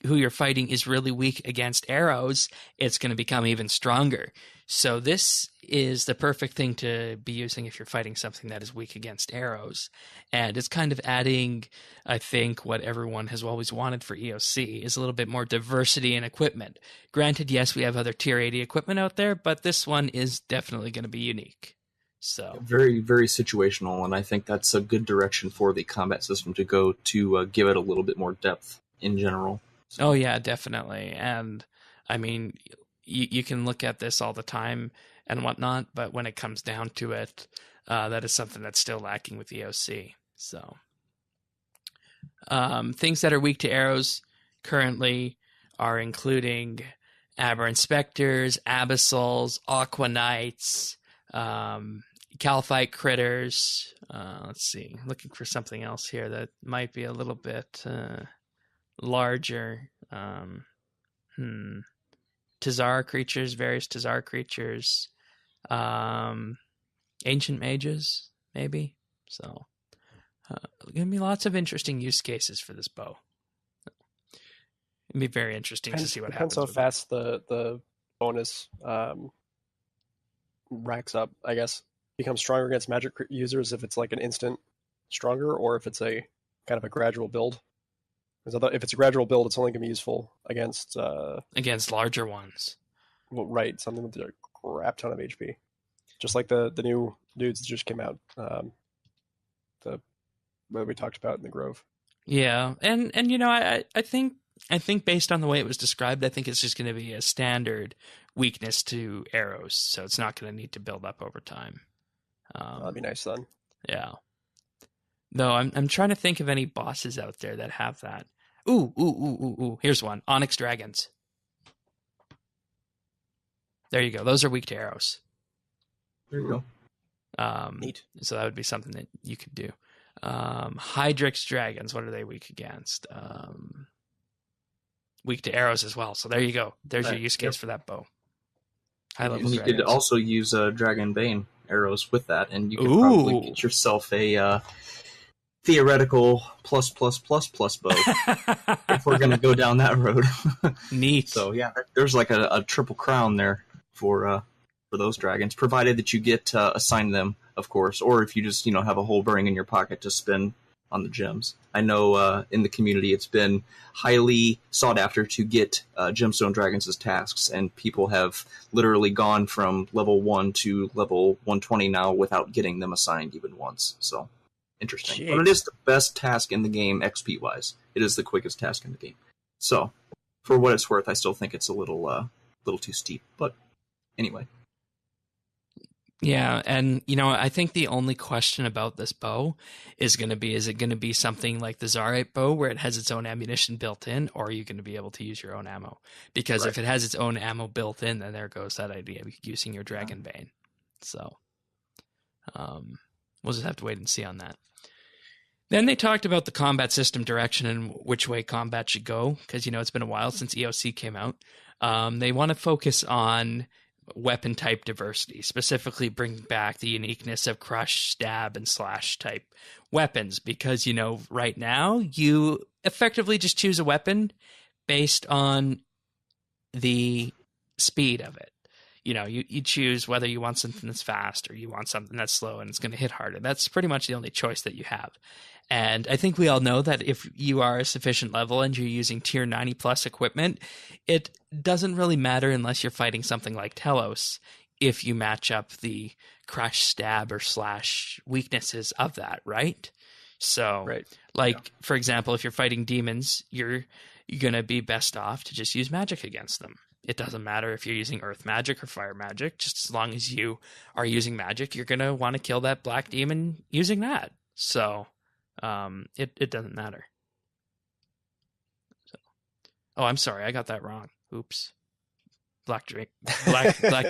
who you're fighting is really weak against arrows, it's going to become even stronger. So this is the perfect thing to be using if you're fighting something that is weak against arrows. And it's kind of adding, I think, what everyone has always wanted for EOC is a little bit more diversity in equipment. Granted, yes, we have other tier 80 equipment out there, but this one is definitely going to be unique. So very, very situational, and I think that's a good direction for the combat system to go to give it a little bit more depth in general. So. Oh, yeah, definitely. And I mean, you can look at this all the time and whatnot, but when it comes down to it, that is something that's still lacking with EOC. So things that are weak to arrows currently are including Aberrant Specters, Abyssals, Aqua Knights, Calphite Critters. Let's see, looking for something else here that might be a little bit larger. Tazar creatures, various Tazar creatures, ancient mages, maybe. So, gonna be lots of interesting use cases for this bow. It'd be very interesting to see what happens. Depends how fast the bonus racks up. I guess becomes stronger against magic users if it's like an instant stronger, or if it's a kind of a gradual build. Because if it's a gradual build, it's only going to be useful against larger ones. Well, right, something with a crap ton of HP, just like the new dudes that just came out. The what we talked about in the Grove. Yeah, and you know, I think based on the way it was described, I think it's just going to be a standard weakness to arrows, so it's not going to need to build up over time. That'd be nice then. Yeah. Though I'm trying to think of any bosses out there that have that. Ooh. Here's one. Onyx Dragons. There you go. Those are weak to arrows. There you go. Neat. So that would be something that you could do. Hydrix Dragons. What are they weak against? Weak to arrows as well. So there you go. There's your use case for that bow. High level you dragons. could also use Dragon Bane arrows with that, and you could probably get yourself a theoretical plus bow if we're going to go down that road. Neat. So yeah, there's like a triple crown there for those dragons, provided that you get assigned them, of course, or if you just have a whole burning in your pocket to spend on the gems. I know in the community it's been highly sought after to get gemstone dragons as tasks, and people have literally gone from level 1 to level 120 now without getting them assigned even once. So interesting. Jeez. But it is the best task in the game XP wise. It is the quickest task in the game. So for what it's worth, I still think it's a little too steep. But anyway. Yeah, and I think the only question about this bow is going to be, is it going to be something like the Zarite bow where it has its own ammunition built in, or are you going to be able to use your own ammo? Because if it has its own ammo built in, then there goes that idea of using your Dragon Bane. So we'll just have to wait and see on that. Then they talked about the combat system direction and which way combat should go, because it's been a while since EOC came out. They want to focus on weapon type diversity, specifically bring back the uniqueness of crush, stab, and slash type weapons, because right now you effectively just choose a weapon based on the speed of it. You choose whether you want something that's fast or you want something that's slow and it's going to hit harder. That's pretty much the only choice that you have. And I think we all know that if you are a sufficient level and you're using tier 90 plus equipment, it doesn't really matter unless you're fighting something like Telos if you match up the crush, stab, or slash weaknesses of that, right? So, for example, if you're fighting demons, you're going to be best off to just use magic against them. it doesn't matter if you're using earth magic or fire magic. Just as long as you are using magic, you're going to want to kill that black demon using that. So it doesn't matter. So, oh, I'm sorry. I got that wrong. Oops. Black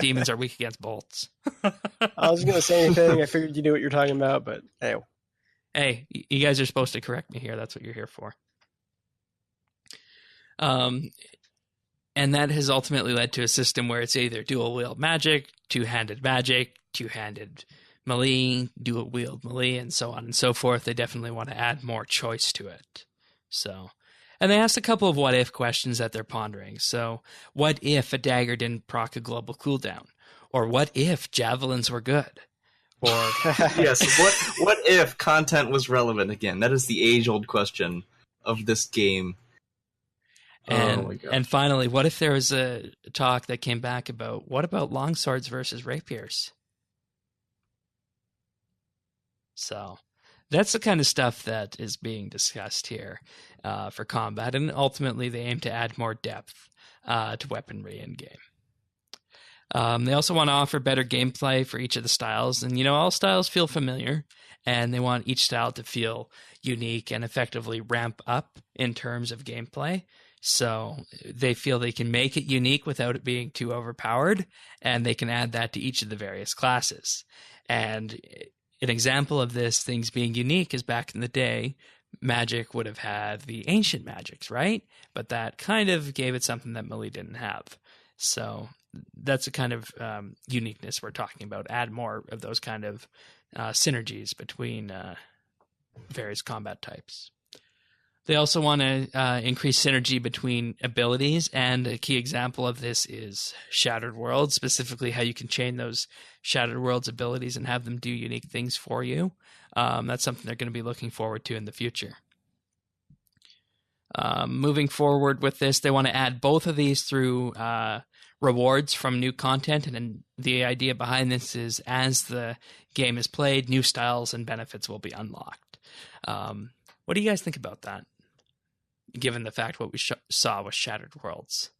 demons are weak against bolts. I was going to say anything. I figured you knew what you're talking about, but anyway. Hey, you guys are supposed to correct me here. That's what you're here for. And that has ultimately led to a system where it's either dual-wield magic, two-handed magic, two-handed melee, dual-wield melee, and so on and so forth. They definitely want to add more choice to it. So, and they asked a couple of what-if questions that they're pondering. So, what if a dagger didn't proc a global cooldown? Or what if javelins were good? Or yes, what if content was relevant again? That is the age-old question of this game. And finally, what if there was a talk that came back about what about longswords versus rapiers? So that's the kind of stuff that is being discussed here for combat, and ultimately they aim to add more depth to weaponry in game. They also want to offer better gameplay for each of the styles, and all styles feel familiar, and they want each style to feel unique and effectively ramp up in terms of gameplay. So they feel they can make it unique without it being too overpowered, and they can add that to each of the various classes. And an example of this, things being unique, is back in the day, Magic would have had the ancient magics, right? But that kind of gave it something that melee didn't have. So that's a kind of uniqueness we're talking about. Add more of those kind of synergies between various combat types. They also want to increase synergy between abilities, and a key example of this is Shattered Worlds, specifically how you can chain those Shattered Worlds abilities and have them do unique things for you. That's something they're going to be looking forward to in the future. Moving forward with this, they want to add both of these through rewards from new content, and the idea behind this is as the game is played, new styles and benefits will be unlocked. What do you guys think about that, given the fact what we saw with Shattered Worlds?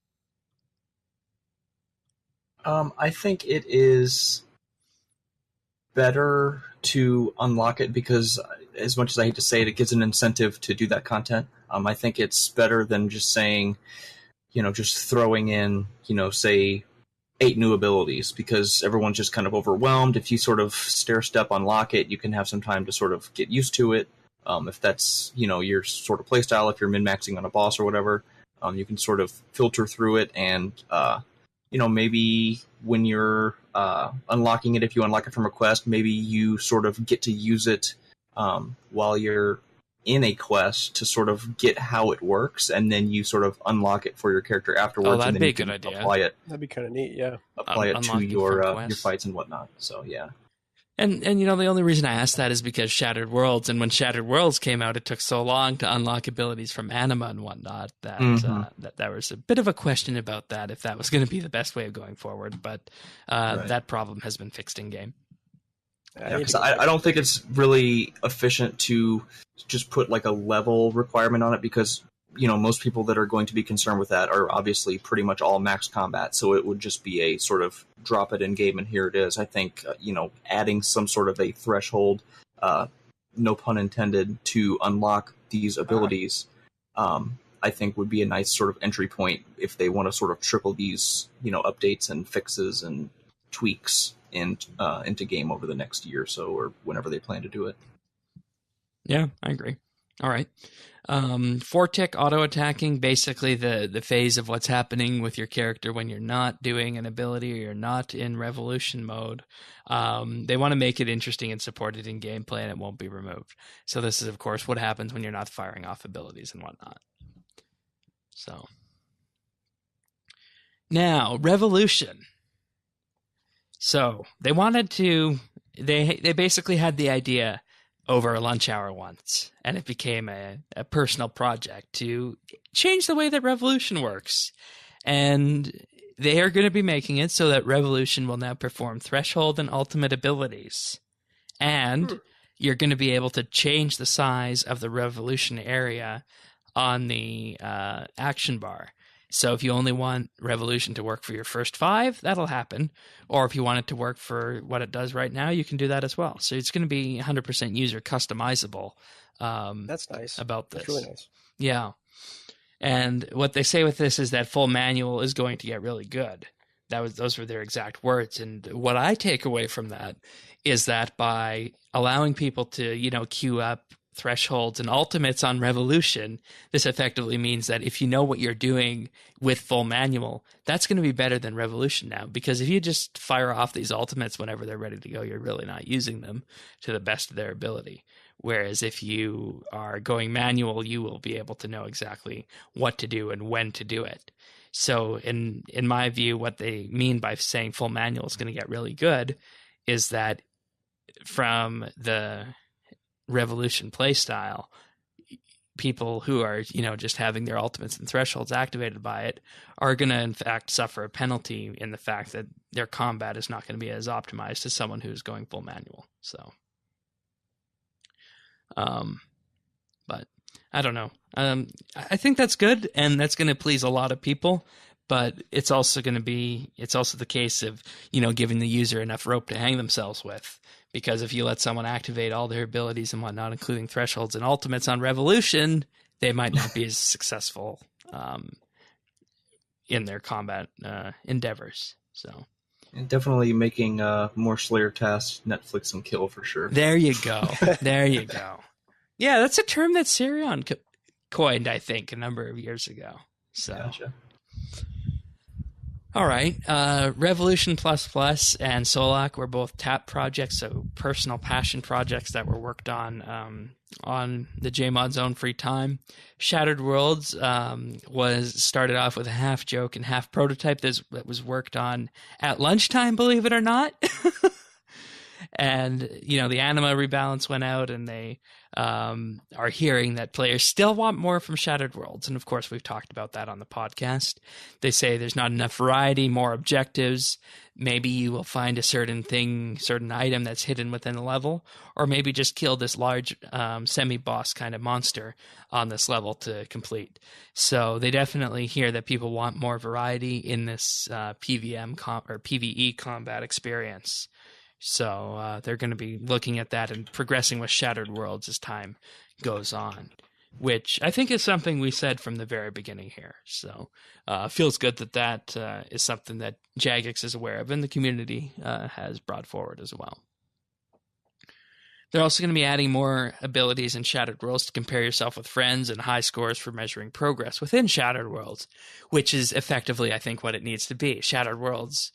I think it is better to unlock it because, as much as I hate to say it, it gives an incentive to do that content. I think it's better than just saying, just throwing in, say, 8 new abilities, because everyone's just kind of overwhelmed. If you sort of stair-step unlock it, you can have some time to sort of get used to it. If that's, your sort of playstyle, if you're min-maxing on a boss or whatever, you can sort of filter through it and, maybe when you're unlocking it, if you unlock it from a quest, maybe you sort of get to use it while you're in a quest to sort of get how it works, and then you sort of unlock it for your character afterwards. Oh, that'd and then be you a good can idea. Apply it. That'd be kind of neat, yeah. Apply it to your fights and whatnot. So, yeah. And the only reason I asked that is because Shattered Worlds, and when Shattered Worlds came out, it took so long to unlock abilities from Anima and whatnot that that there was a bit of a question about that, if that was going to be the best way of going forward. But right. That problem has been fixed in game. Yeah, because I don't think it's really efficient to just put like a level requirement on it, because most people that are going to be concerned with that are obviously pretty much all max combat, so it would just be a sort of drop it in game and here it is. I think adding some sort of a threshold, no pun intended, to unlock these abilities, I think would be a nice sort of entry point if they want to sort of trickle these updates and fixes and tweaks into game over the next year or so, or whenever they plan to do it. Yeah, I agree. All right. 4-tick auto-attacking, basically the phase of what's happening with your character when you're not doing an ability or you're not in revolution mode. They want to make it interesting and support it in gameplay, and it won't be removed. So this is, of course, what happens when you're not firing off abilities and whatnot. So now, revolution. So they wanted to... They basically had the idea over a lunch hour once, and it became a personal project to change the way that Revolution works. And they are going to be making it so that Revolution will now perform threshold and ultimate abilities. And you're going to be able to change the size of the Revolution area on the action bar. So if you only want Revolution to work for your first 5, that'll happen. Or if you want it to work for what it does right now, you can do that as well. So it's going to be 100% user customizable. That's nice. About this. That's really nice. Yeah. And what they say with this is that full manual is going to get really good. Those were their exact words. And what I take away from that is that by allowing people to, queue up thresholds and ultimates on Revolution, this effectively means that if you know what you're doing with full manual, that's going to be better than Revolution now. Because if you just fire off these ultimates whenever they're ready to go, you're really not using them to the best of their ability. Whereas if you are going manual, you will be able to know exactly what to do and when to do it. So in my view, what they mean by saying full manual is going to get really good is that from the Revolution playstyle, people who are, just having their ultimates and thresholds activated by it are going to, in fact, suffer a penalty in the fact that their combat is not going to be as optimized as someone who's going full manual. So, but I don't know. I think that's good, and that's going to please a lot of people. But it's also the case of, giving the user enough rope to hang themselves with. Because if you let someone activate all their abilities and whatnot, including thresholds and ultimates on Revolution, they might not be as successful in their combat endeavors. So, and definitely making more Slayer tasks Netflix and kill for sure. There you go. There you go. Yeah, that's a term that Sirion coined, I think, a number of years ago. So. Gotcha. All right. Revolution Plus Plus and Solak were both TAP projects, so personal passion projects that were worked on the JMod Zone free time. Shattered Worlds was started off with a half joke and half prototype that was worked on at lunchtime, believe it or not. And, the anima rebalance went out, and they are hearing that players still want more from Shattered Worlds. And, of course, we've talked about that on the podcast. They say there's not enough variety, more objectives. Maybe you will find a certain item that's hidden within a level, or maybe just kill this large semi-boss kind of monster on this level to complete. So they definitely hear that people want more variety in this PvE combat experience. So they're going to be looking at that and progressing with Shattered Worlds as time goes on, which I think is something we said from the very beginning here. So it feels good that is something that Jagex is aware of and the community has brought forward as well. They're also going to be adding more abilities in Shattered Worlds to compare yourself with friends and high scores for measuring progress within Shattered Worlds, which is effectively, I think, what it needs to be. Shattered Worlds,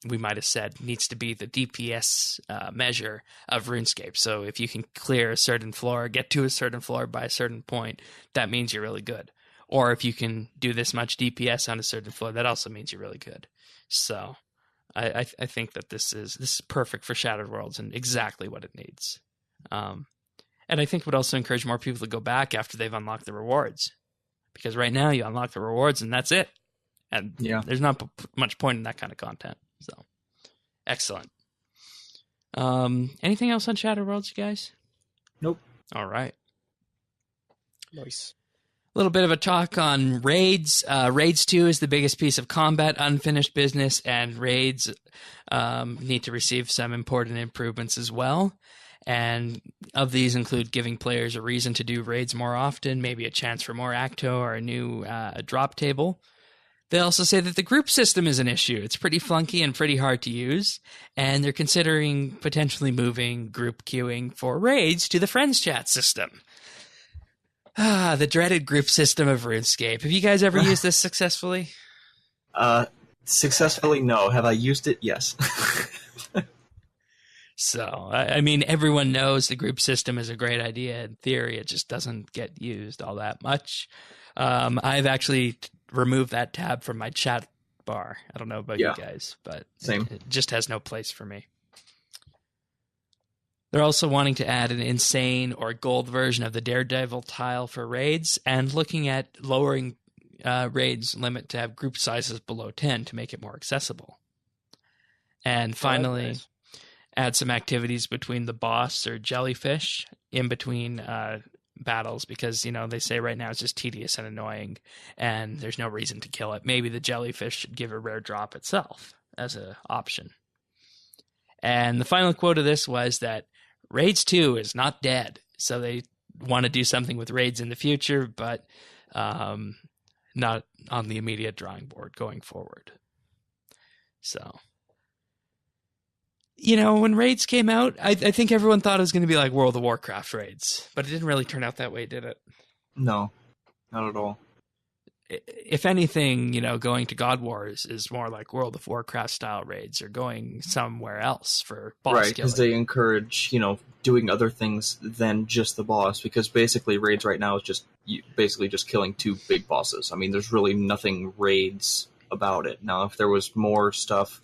we might have said, needs to be the DPS measure of RuneScape. So if you can clear a certain floor, get to a certain floor by a certain point, that means you're really good. Or if you can do this much DPS on a certain floor, that also means you're really good. So I think that this is perfect for Shattered Worlds and exactly what it needs. And I think it would also encourage more people to go back after they've unlocked the rewards. Because right now you unlock the rewards and that's it. And there's not much point in that kind of content. So, excellent. Anything else on Shattered Worlds, you guys? Nope. All right. Nice. A little bit of a talk on raids. Raids 2 is the biggest piece of combat, unfinished business, and raids need to receive some important improvements as well. And of these include giving players a reason to do raids more often, maybe a chance for more acto or a new drop table. They also say that the group system is an issue. It's pretty flunky and pretty hard to use, and they're considering potentially moving group queuing for raids to the friends chat system. The dreaded group system of RuneScape. Have you guys ever used this successfully? Successfully, no. Have I used it? Yes. So, I mean, everyone knows the group system is a great idea. In theory, it just doesn't get used all that much. I've actually removed that tab from my chat bar. I don't know about you guys, but same. It just has no place for me. They're also wanting to add an insane or gold version of the Daredevil tile for raids and looking at lowering raids limit to have group sizes below 10 to make it more accessible. And finally, add some activities between the boss or jellyfish in between battles because, they say right now it's just tedious and annoying and there's no reason to kill it. Maybe the jellyfish should give a rare drop itself as an option. And the final quote of this was that Raids 2 is not dead. So they want to do something with Raids in the future, but not on the immediate drawing board going forward. So, when Raids came out, I think everyone thought it was going to be like World of Warcraft Raids, but it didn't really turn out that way, did it? No, not at all. If anything, going to God Wars is more like World of Warcraft style raids or going somewhere else for boss killing. Right, because they encourage, doing other things than just the boss, because basically raids right now is just killing 2 big bosses. I mean, there's really nothing raids about it. Now, if there was more stuff,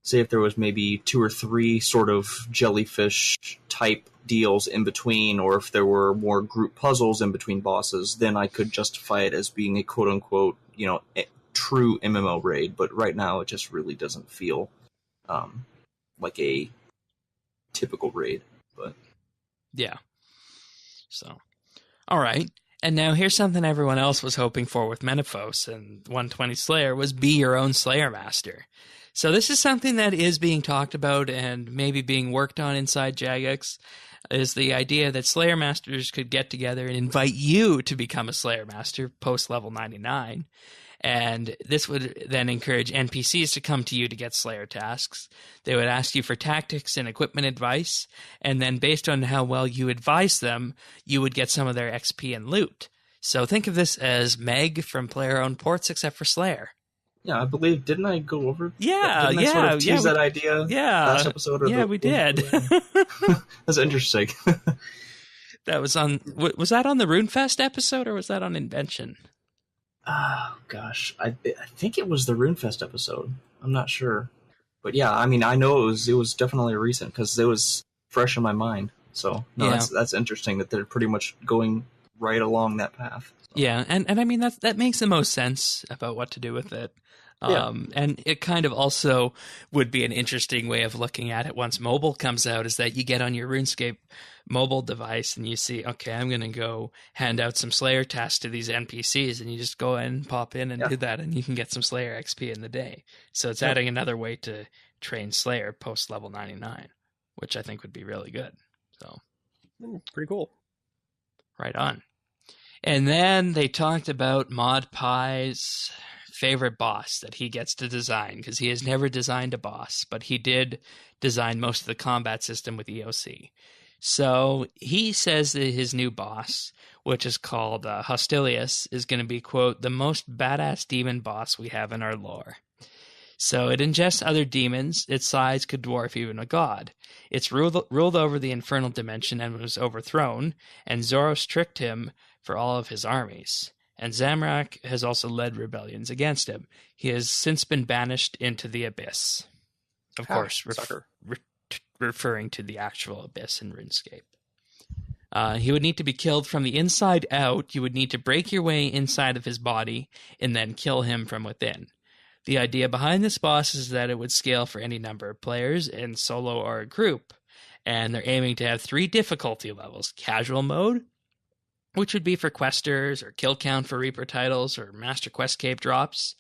say if there was maybe 2 or 3 sort of jellyfish type deals in between, or if there were more group puzzles in between bosses, then I could justify it as being a quote unquote, true MMO raid. But right now it just really doesn't feel like a typical raid. But yeah. So, all right. And now here's something everyone else was hoping for with Menaphos and 120 Slayer was be your own Slayer Master. So this is something that is being talked about and maybe being worked on inside Jagex, is the idea that Slayer Masters could get together and invite you to become a Slayer Master post level 99. And this would then encourage NPCs to come to you to get Slayer tasks. They would ask you for tactics and equipment advice, and then based on how well you advise them, you would get some of their XP and loot. So think of this as Meg from player-owned ports except for Slayer. Yeah, I believe, didn't I go over Yeah, didn't I sort of tease that idea last episode? We did. That's interesting. That was was that on the RuneFest episode, or was that on Invention? Oh, gosh. I think it was the RuneFest episode. I'm not sure. But yeah, I mean, I know it was definitely recent, because it was fresh in my mind. So, no, yeah. That's interesting that they're pretty much going right along that path. So. Yeah, and I mean, that makes the most sense about what to do with it. And it kind of also would be an interesting way of looking at it once mobile comes out, is that you get on your RuneScape mobile device and you see, okay, I'm going to go hand out some Slayer tasks to these NPCs, and you just go in, pop in and do that, and you can get some Slayer XP in the day. So it's adding another way to train Slayer post level 99, which I think would be really good. So pretty cool. Right on. And then they talked about Mod Pie's favorite boss that he gets to design, because he has never designed a boss, but he did design most of the combat system with EOC. So he says that his new boss, which is called Hostilius, is going to be, quote, the most badass demon boss we have in our lore. So it ingests other demons. Its size could dwarf even a god. It's ruled over the infernal dimension and was overthrown, and Zoros tricked him for all of his armies. And Zamrak has also led rebellions against him. He has since been banished into the abyss. Of course, referring to the actual abyss in RuneScape. He would need to be killed from the inside out. You would need to break your way inside of his body and then kill him from within. The idea behind this boss is that it would scale for any number of players in solo or a group. And they're aiming to have 3 difficulty levels. Casual mode, which would be for questers, or kill count for Reaper titles, or Master Quest Cape drops.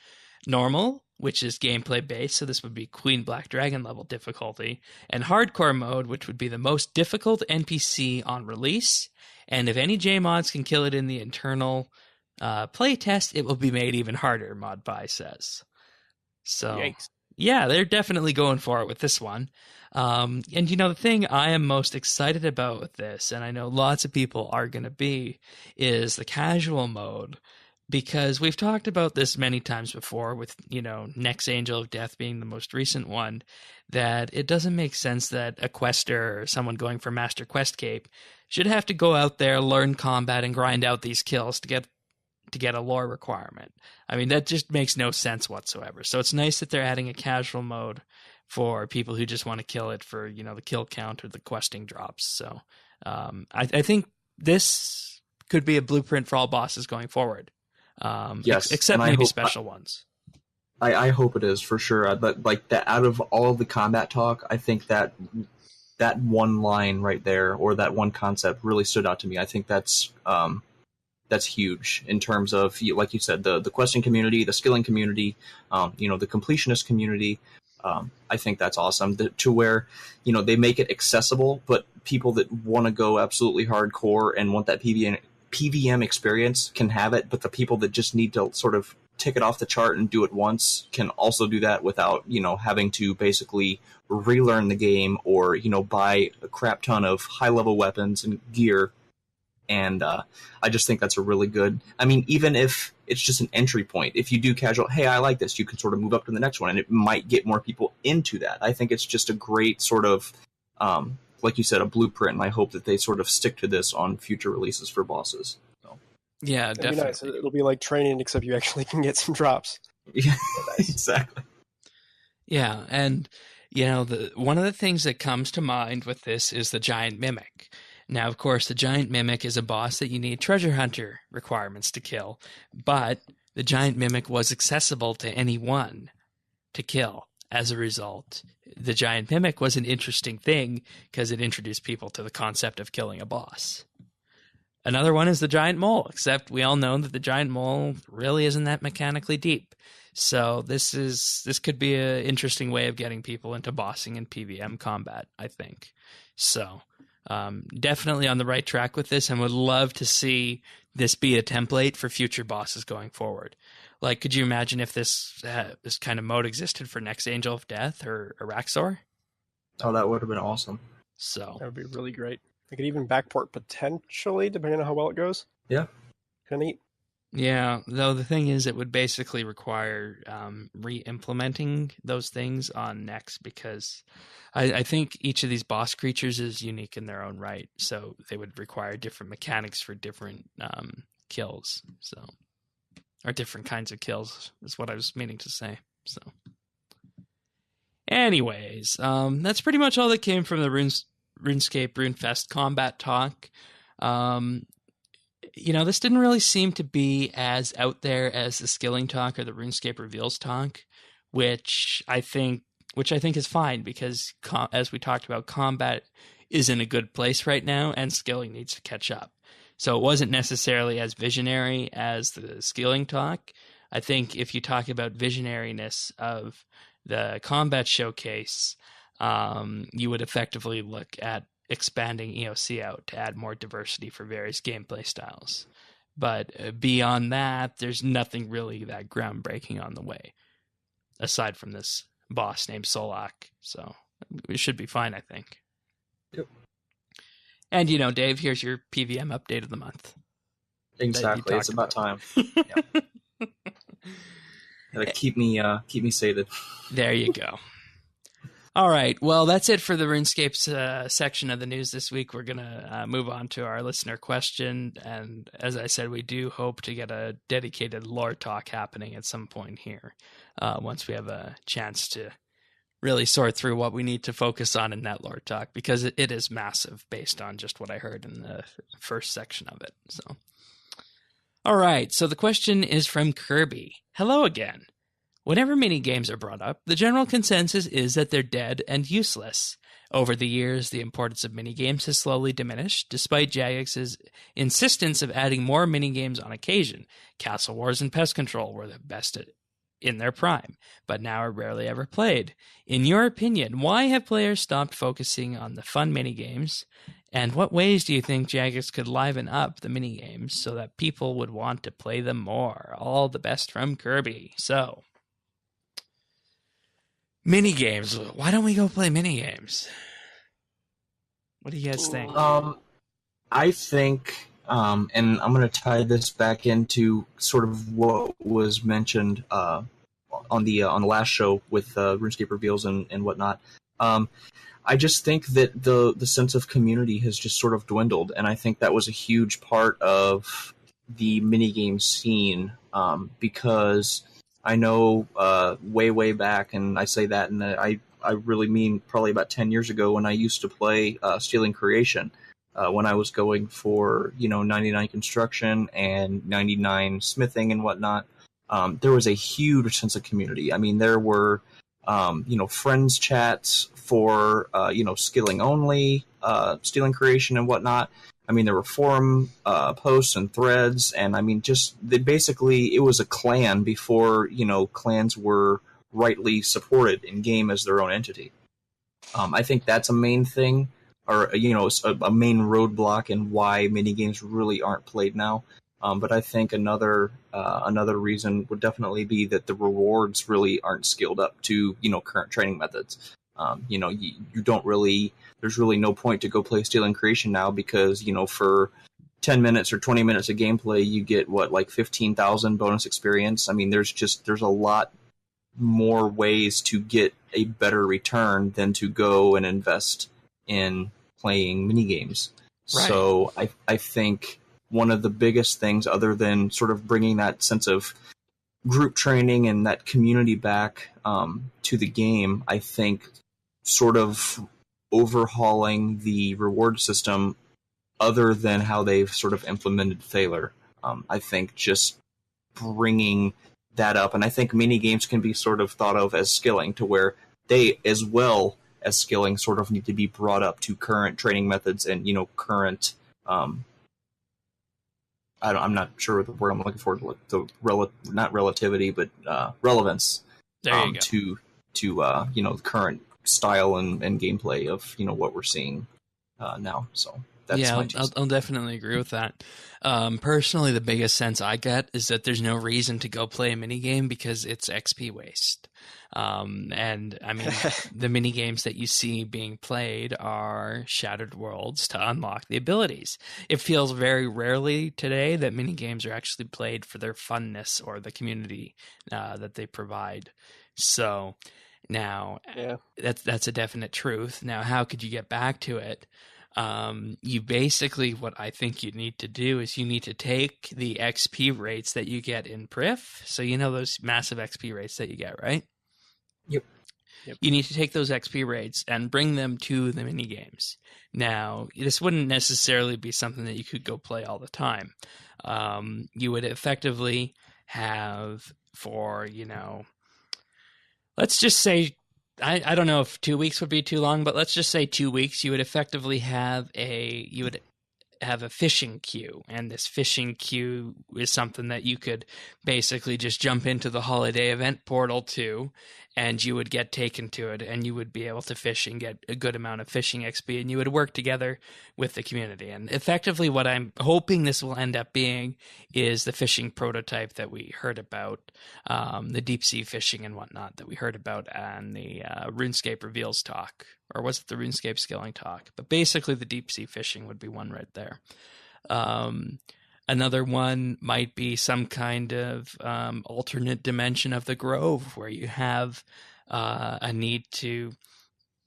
Normal, which is gameplay based, so this would be Queen Black Dragon level difficulty. And hardcore mode, which would be the most difficult NPC on release. And if any JMods can kill it in the internal playtest, it will be made even harder, Mod Pie says. So, yikes. Yeah, they're definitely going for it with this one. And the thing I am most excited about with this, and I know lots of people are going to be, is the casual mode. Because we've talked about this many times before with, Next Angel of Death being the most recent one, that it doesn't make sense that a quester or someone going for Master Quest Cape should have to go out there, learn combat, and grind out these kills to get a lore requirement. I mean, that just makes no sense whatsoever. So it's nice that they're adding a casual mode for people who just want to kill it for, the kill count or the questing drops. So I think this could be a blueprint for all bosses going forward. Yes, except maybe special ones. I hope it is, for sure. But like that, out of all of the combat talk, I think that that one line right there, or that one concept, really stood out to me. I think that's huge in terms of, like you said, the questing community, the skilling community, the completionist community. I think that's awesome to where, they make it accessible, but people that want to go absolutely hardcore and want that PVM experience can have it, but the people that just need to sort of tick it off the chart and do it once can also do that without, having to basically relearn the game or, buy a crap ton of high-level weapons and gear. And I just think that's a really good... I mean, even if it's just an entry point, if you do casual, hey, I like this, you can sort of move up to the next one, and it might get more people into that. I think it's just a great sort of, like you said, a blueprint, and I hope that they sort of stick to this on future releases for bosses. So. Yeah, definitely. Be nice. It'll be like training, except you actually can get some drops. Yeah, exactly. Yeah, and, one of the things that comes to mind with this is the Giant Mimic. Now, of course, the Giant Mimic is a boss that you need treasure hunter requirements to kill, but the Giant Mimic was accessible to anyone to kill. As a result, the Giant Mimic was an interesting thing because it introduced people to the concept of killing a boss. Another one is the Giant Mole, except we all know that the Giant Mole really isn't that mechanically deep. So this could be an interesting way of getting people into bossing and PvM combat, I think. So... definitely on the right track with this, and would love to see this be a template for future bosses going forward. Like, could you imagine if this kind of mode existed for next Angel of Death or Araxor? Oh, that would have been awesome. So that would be really great. I could even backport potentially, depending on how well it goes. Yeah. Kind of neat. Yeah, though the thing is, it would basically require re-implementing those things on next, because I think each of these boss creatures is unique in their own right, so they would require different mechanics for different kills, or different kinds of kills is what I was meaning to say. So, anyways, that's pretty much all that came from the RuneScape RuneFest combat talk. This didn't really seem to be as out there as the skilling talk or the RuneScape reveals talk, which I think is fine, because as we talked about, combat is in a good place right now and skilling needs to catch up. So it wasn't necessarily as visionary as the skilling talk. I think if you talk about visionariness of the combat showcase, you would effectively look at expanding EOC out to add more diversity for various gameplay styles. But beyond that, there's nothing really that groundbreaking on the way, aside from this boss named Solak. So it should be fine, I think. Yep. And, Dave, here's your PVM update of the month. Exactly. It's about time. Yeah. Gotta keep me sated. There you go. All right. Well, that's it for the RuneScape section of the news this week. We're going to move on to our listener question. And as I said, we do hope to get a dedicated lore talk happening at some point here, once we have a chance to really sort through what we need to focus on in that lore talk, because it is massive based on just what I heard in the first section of it. So, all right. So the question is from Kirby. Hello again. Whenever minigames are brought up, the general consensus is that they're dead and useless. Over the years, the importance of minigames has slowly diminished, despite Jagex's insistence of adding more minigames on occasion. Castle Wars and Pest Control were the best in their prime, but now are rarely ever played. In your opinion, why have players stopped focusing on the fun minigames, and what ways do you think Jagex could liven up the minigames so that people would want to play them more? All the best from Kirby. So... minigames. Why don't we go play minigames? What do you guys think? I think, and I'm going to tie this back into sort of what was mentioned on the last show with RuneScape reveals and whatnot. I just think that the sense of community has just sort of dwindled, and I think that was a huge part of the minigame scene, because I know way back, and I say that, and I really mean probably about 10 years ago, when I used to play Stealing Creation, when I was going for 99 construction and 99 smithing and whatnot. There was a huge sense of community. I mean, there were friends chats for, skilling only, stealing creation and whatnot. I mean, there were forum posts and threads, and I mean, it was a clan before, clans were rightly supported in game as their own entity. I think that's a main thing, or a main roadblock in why minigames really aren't played now. But I think another reason would definitely be that the rewards really aren't scaled up to current training methods. You don't really. There's really no point to go play Stealing Creation now because for 10 minutes or 20 minutes of gameplay you get like 15,000 bonus experience. I mean, there's a lot more ways to get a better return than to go and invest in playing minigames. Right. So I think one of the biggest things, other than sort of bringing that sense of group training and that community back to the game, I think sort of overhauling the reward system other than how they've sort of implemented Thaler. I think just bringing that up, and I think mini games can be sort of thought of as skilling, to where they, as well as skilling, sort of need to be brought up to current training methods and current. I'm not sure the word I'm looking for. Not relativity, but relevance. There you go. To current style and gameplay of what we're seeing now. So that's I'll definitely agree with that. Personally, the biggest sense I get is that there's no reason to go play a minigame because it's XP waste. And I mean, the minigames that you see being played are Shattered Worlds to unlock the abilities. It feels very rarely today that minigames are actually played for their funness or the community that they provide. So now that's a definite truth. Now, how could you get back to it? You basically, what I think you need to do is you need to take the XP rates that you get in Prif. So those massive XP rates that you get, right? Yep. You need to take those XP rates and bring them to the mini games. Now, this wouldn't necessarily be something that you could go play all the time. You would effectively have for, let's just say, I don't know if 2 weeks would be too long, but let's just say 2 weeks. You would effectively have a fishing queue, and this fishing queue is something that you could basically just jump into the holiday event portal to, and you would get taken to it, and you would be able to fish and get a good amount of fishing XP, and you would work together with the community. And effectively what I'm hoping this will end up being is the fishing prototype that we heard about, the deep sea fishing and whatnot that we heard about on the RuneScape Reveals talk, or was it the RuneScape Skilling talk? But basically the deep sea fishing would be one right there. Another one might be some kind of alternate dimension of the Grove, where you have a need to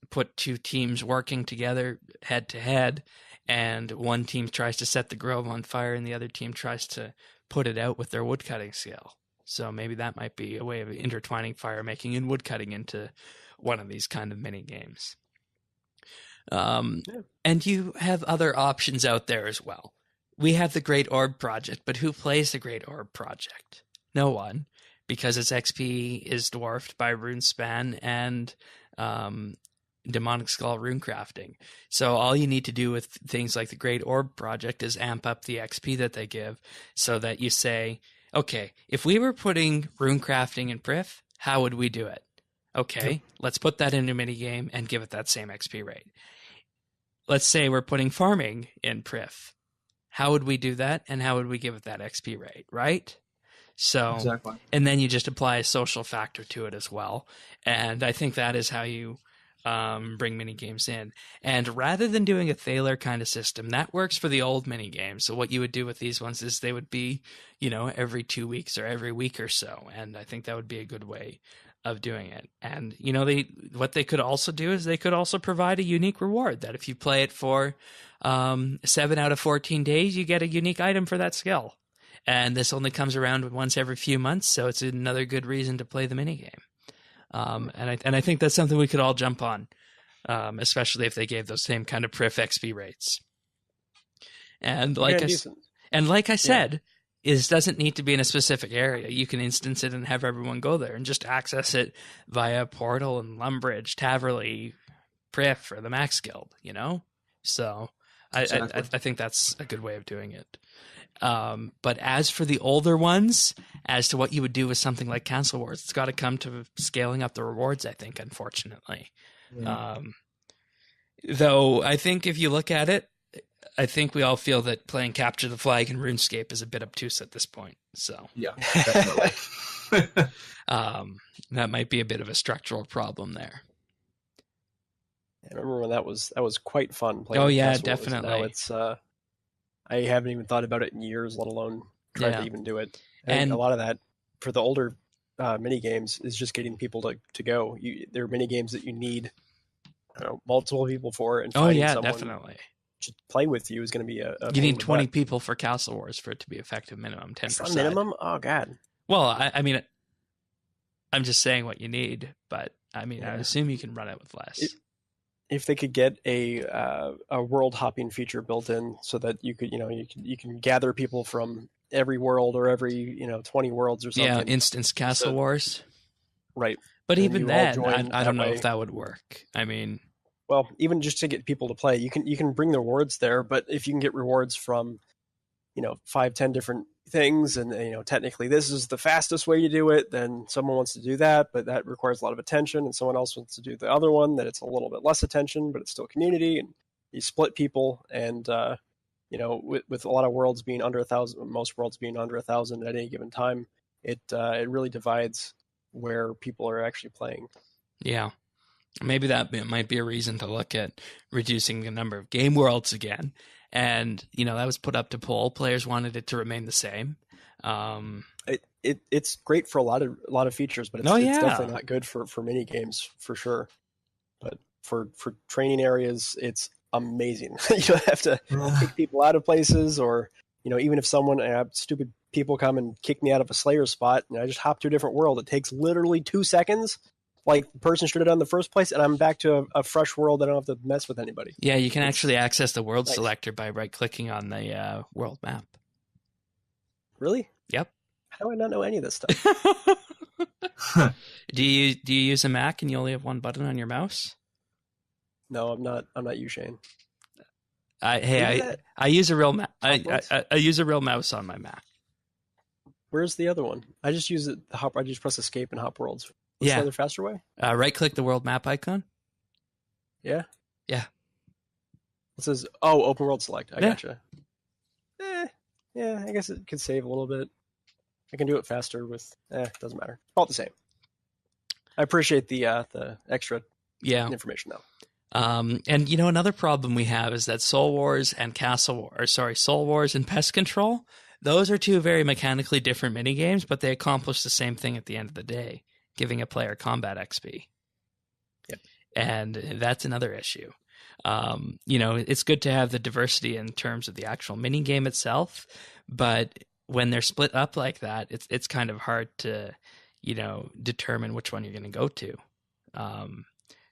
put two teams working together head to head, and one team tries to set the Grove on fire and the other team tries to put it out with their woodcutting skill. So maybe that might be a way of intertwining fire making and woodcutting into one of these kind of mini games. And you have other options out there as well. We have the Great Orb Project, but who plays the Great Orb Project? No one, because its XP is dwarfed by RuneSpan and Demonic Skull runecrafting. So all you need to do with things like the Great Orb Project is amp up the XP that they give, so that you say, okay, if we were putting runecrafting in Prif, how would we do it? Okay, let's put that in a minigame and give it that same XP rate. Let's say we're putting farming in Prif. How would we do that, and how would we give it that XP rate, right? So, exactly. And then you just apply a social factor to it as well. And I think that is how you bring mini games in. And rather than doing a Thaler kind of system, that works for the old mini games. So what you would do with these ones is they would be, every 2 weeks or every week or so. And I think that would be a good way of doing it. And, what they could also do is they could also provide a unique reward that if you play it for 7 out of 14 days, you get a unique item for that skill. And this only comes around once every few months, so it's another good reason to play the minigame. And I think that's something we could all jump on, especially if they gave those same kind of Prif XP rates. And like I said, is doesn't need to be in a specific area. You can instance it and have everyone go there and just access it via Portal and Lumbridge, Taverley, Prif, or the Max Guild, you know? So Exactly. I think that's a good way of doing it. But as for the older ones, as to what you would do with something like Castle Wars, it's got to come to scaling up the rewards, I think, unfortunately. Yeah. Though I think if you look at it, I think we all feel that playing Capture the Flag and RuneScape is a bit obtuse at this point. So Yeah, definitely. that might be a bit of a structural problem there. I remember when that was quite fun playing. Oh yeah, Castle Wars. definitely. Now it's I haven't even thought about it in years, let alone tried to even do it. And a lot of that for the older mini games is just getting people to go. There are mini games that you need multiple people for, and finding someone definitely to play with you is going to be a you need 20 people for Castle Wars for it to be effective. Minimum 10%. Minimum? Oh god. Well, I mean, I'm just saying what you need, but I mean, I assume you can run it with less. If they could get a world hopping feature built in, so that you could you can gather people from every world or every 20 worlds or something. Yeah, instance Castle Wars. Right. But And even you all then, join I don't that know way. if that would work. I mean, well, even just to get people to play, you can bring the rewards there, but if you can get rewards from 5-10 different things, and technically this is the fastest way to do it, then someone wants to do that, but that requires a lot of attention, and someone else wants to do the other one that it's a little bit less attention, but it's still community, and you split people. And with a lot of worlds being under 1,000, most worlds being under 1,000 at any given time, it really divides where people are actually playing. Yeah, maybe that might be a reason to look at reducing the number of game worlds again. And that was put up to poll. Players wanted it to remain the same. It's great for a lot of features, but it's definitely not good for mini games for sure. But for training areas, it's amazing. You don't have to kick people out of places, or even if stupid people come and kick me out of a Slayer spot, and I just hop to a different world, it takes literally 2 seconds. Like the person should have done in the first place, and I'm back to a fresh world. I don't have to mess with anybody. Yeah, you can actually access the world selector by right-clicking on the world map. Really? Yep. How do I not know any of this stuff? Do you use a Mac and you only have one button on your mouse? No, I'm not you, Shane. I use a real I use a real mouse on my Mac. Where's the other one? I just use it. I just press escape and hop worlds. What's the other faster way? Right-click the world map icon. Yeah? Yeah. It says, open world select. I gotcha. Yeah, I guess it could save a little bit. I can do it faster with... doesn't matter. All the same. I appreciate the extra information, though. And another problem we have is that Soul Wars and Soul Wars and Pest Control, those are two very mechanically different minigames, but they accomplish the same thing at the end of the day, giving a player combat XP. Yep. And that's another issue. It's good to have the diversity in terms of the actual mini game itself, but when they're split up like that, it's kind of hard to, determine which one you're going to go to.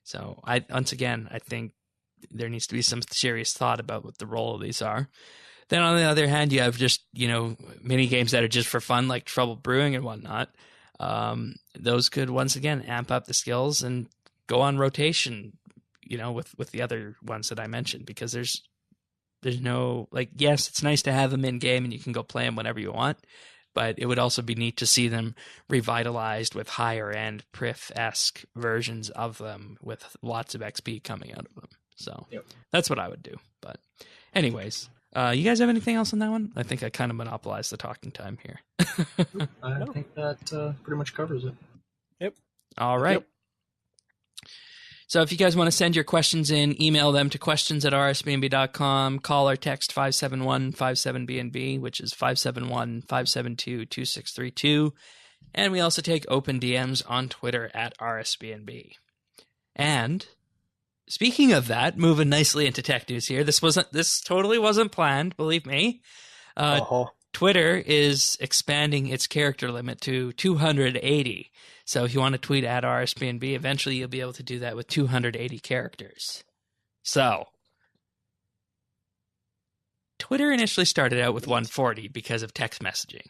So I think there needs to be some serious thought about what the role of these are. Then on the other hand, you have just, mini games that are just for fun, like Trouble Brewing and whatnot. Those could once again amp up the skills and go on rotation, with the other ones that I mentioned, because there's no, yes, it's nice to have them in game and you can go play them whenever you want, but it would also be neat to see them revitalized with higher end Prif-esque versions of them with lots of XP coming out of them. So That's what I would do. But anyways, you guys have anything else on that one? I think I kind of monopolized the talking time here. I think that pretty much covers it. Yep. All right. Yep. So if you guys want to send your questions in, email them to questions@rsbnb.com, call or text 571-57BNB, which is 571-572-2632. And we also take open DMs on Twitter @RSBNB. And speaking of that, moving nicely into tech news here, this totally wasn't planned, believe me. Twitter is expanding its character limit to 280. So if you want to tweet @RSBNB, eventually you'll be able to do that with 280 characters. So, Twitter initially started out with 140 because of text messaging.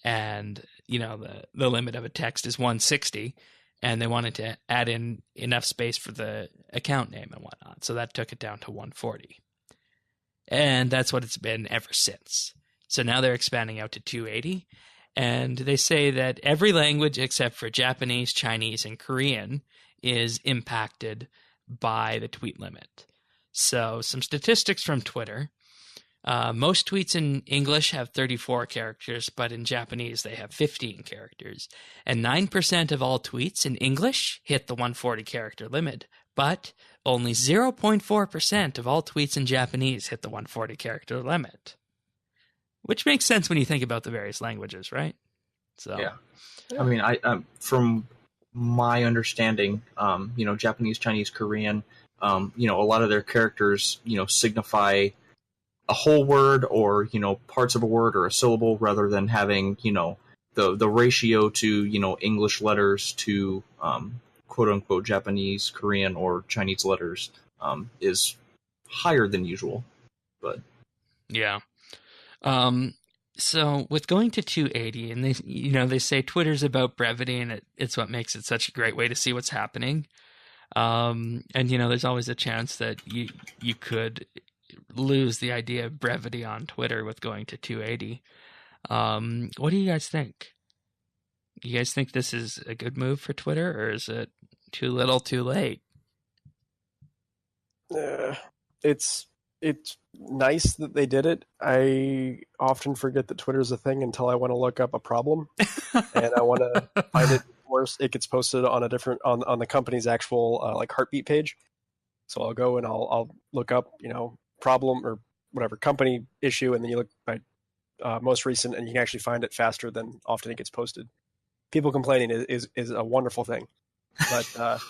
And, the limit of a text is 160. And they wanted to add in enough space for the account name and whatnot. So that took it down to 140. And that's what it's been ever since. So now they're expanding out to 280. And they say that every language except for Japanese, Chinese, and Korean is impacted by the tweet limit. So some statistics from Twitter. Most tweets in English have 34 characters, but in Japanese they have 15 characters. And 9% of all tweets in English hit the 140 character limit, but only 0.4% of all tweets in Japanese hit the 140 character limit. Which makes sense when you think about the various languages, right? So yeah. I mean, I from my understanding, Japanese, Chinese, Korean, a lot of their characters, signify a whole word or, parts of a word or a syllable rather than having, the ratio to, English letters to quote unquote Japanese, Korean, or Chinese letters is higher than usual. But yeah. So with going to 280, and they say Twitter's about brevity, and it's what makes it such a great way to see what's happening. And there's always a chance that you could lose the idea of brevity on Twitter with going to 280. What do you guys think? You guys think this is a good move for Twitter, or is it too little, too late? It's nice that they did it. I often forget that Twitter's a thing until I want to look up a problem, and I want to find it worse. It gets posted on a different on the company's actual heartbeat page. So I'll go and I'll look up problem or whatever company issue, and then you look by most recent, and you can actually find it faster than often it gets posted. People complaining is a wonderful thing, but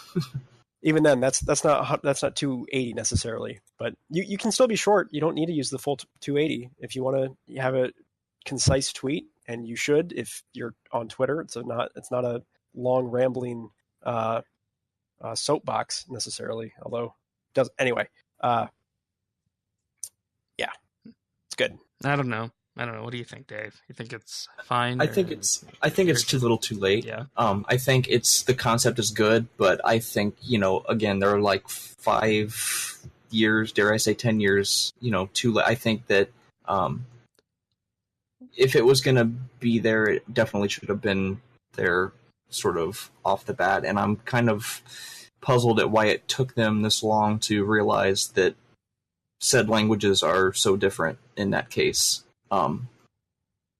even then, that's not 280 necessarily. But you can still be short. You don't need to use the full 280 if you want to have a concise tweet, and you should if you're on Twitter. It's not a long rambling soapbox necessarily. Although it does anyway. Yeah, it's good. I don't know. What do you think, Dave? You think it's fine? I think it's too little, too late. Yeah. I think the concept is good, but I think again there are like 5 years, dare I say 10 years, too late. I think that if it was going to be there, it definitely should have been there, sort of off the bat. And I'm kind of puzzled at why it took them this long to realize that said languages are so different in that case.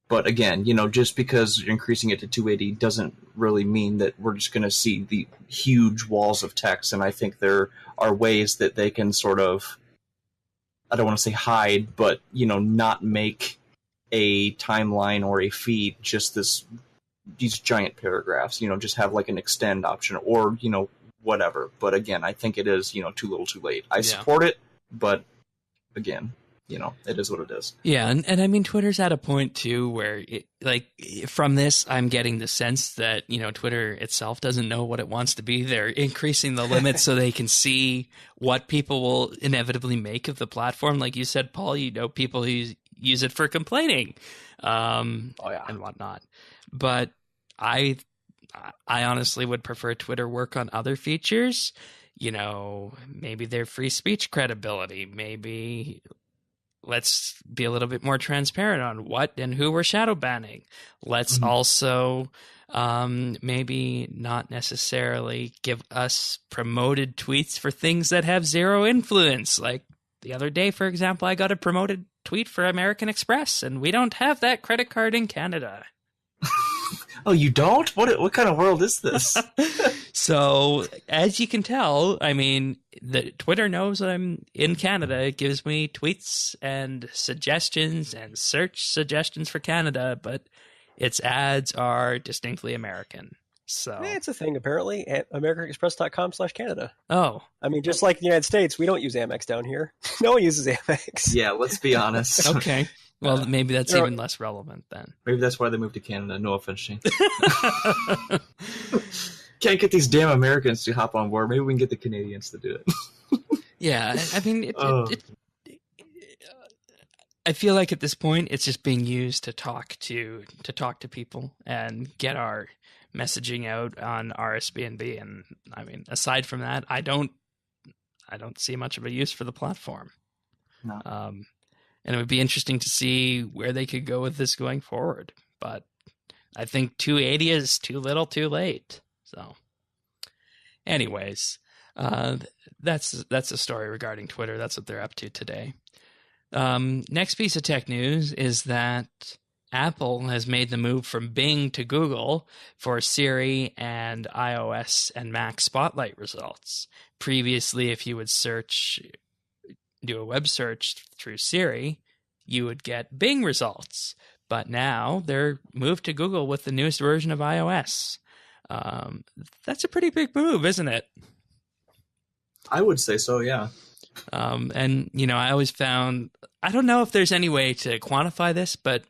But again, just because increasing it to 280 doesn't really mean that we're just going to see the huge walls of text. And I think there are ways that they can sort of, I don't want to say hide, but, not make a timeline or a feed just these giant paragraphs, just have like an extend option or, whatever. But again, I think it is, too little, too late. I support it, but again, it is what it is. Yeah, and I mean, Twitter's at a point, too, where, from this, I'm getting the sense that, Twitter itself doesn't know what it wants to be. They're increasing the limits so they can see what people will inevitably make of the platform. Like you said, Paul, people who use it for complaining and whatnot. But I honestly would prefer Twitter work on other features. Maybe their free speech credibility, maybe let's be a little bit more transparent on what and who we're shadow banning. Let's also maybe not necessarily give us promoted tweets for things that have zero influence. Like the other day, for example, I got a promoted tweet for American Express, and we don't have that credit card in Canada. Oh, you don't? What kind of world is this? So, as you can tell, I mean, the Twitter knows that I'm in Canada. It gives me tweets and suggestions and search suggestions for Canada, but its ads are distinctly American. So it's a thing, apparently, at AmericanExpress.com/Canada. Oh. I mean, just like the United States, we don't use Amex down here. No one uses Amex. Yeah, let's be honest. Okay. Well, maybe that's even less relevant then. Maybe that's why they moved to Canada. No offense, Shane. Can't get these damn Americans to hop on board. Maybe we can get the Canadians to do it. Yeah, I mean, I feel like at this point it's just being used to talk to people and get our messaging out on RSBANDB. And I mean, aside from that, I don't see much of a use for the platform. No. And it would be interesting to see where they could go with this going forward. But I think 280 is too little, too late. So, anyways, that's a story regarding Twitter. That's what they're up to today. Next piece of tech news is that Apple has made the move from Bing to Google for Siri and iOS and Mac Spotlight results. Previously, if you would do a web search through Siri, you would get Bing results. But now they're moved to Google with the newest version of iOS. That's a pretty big move, isn't it? I would say so, yeah. And, I always found, I don't know if there's any way to quantify this, but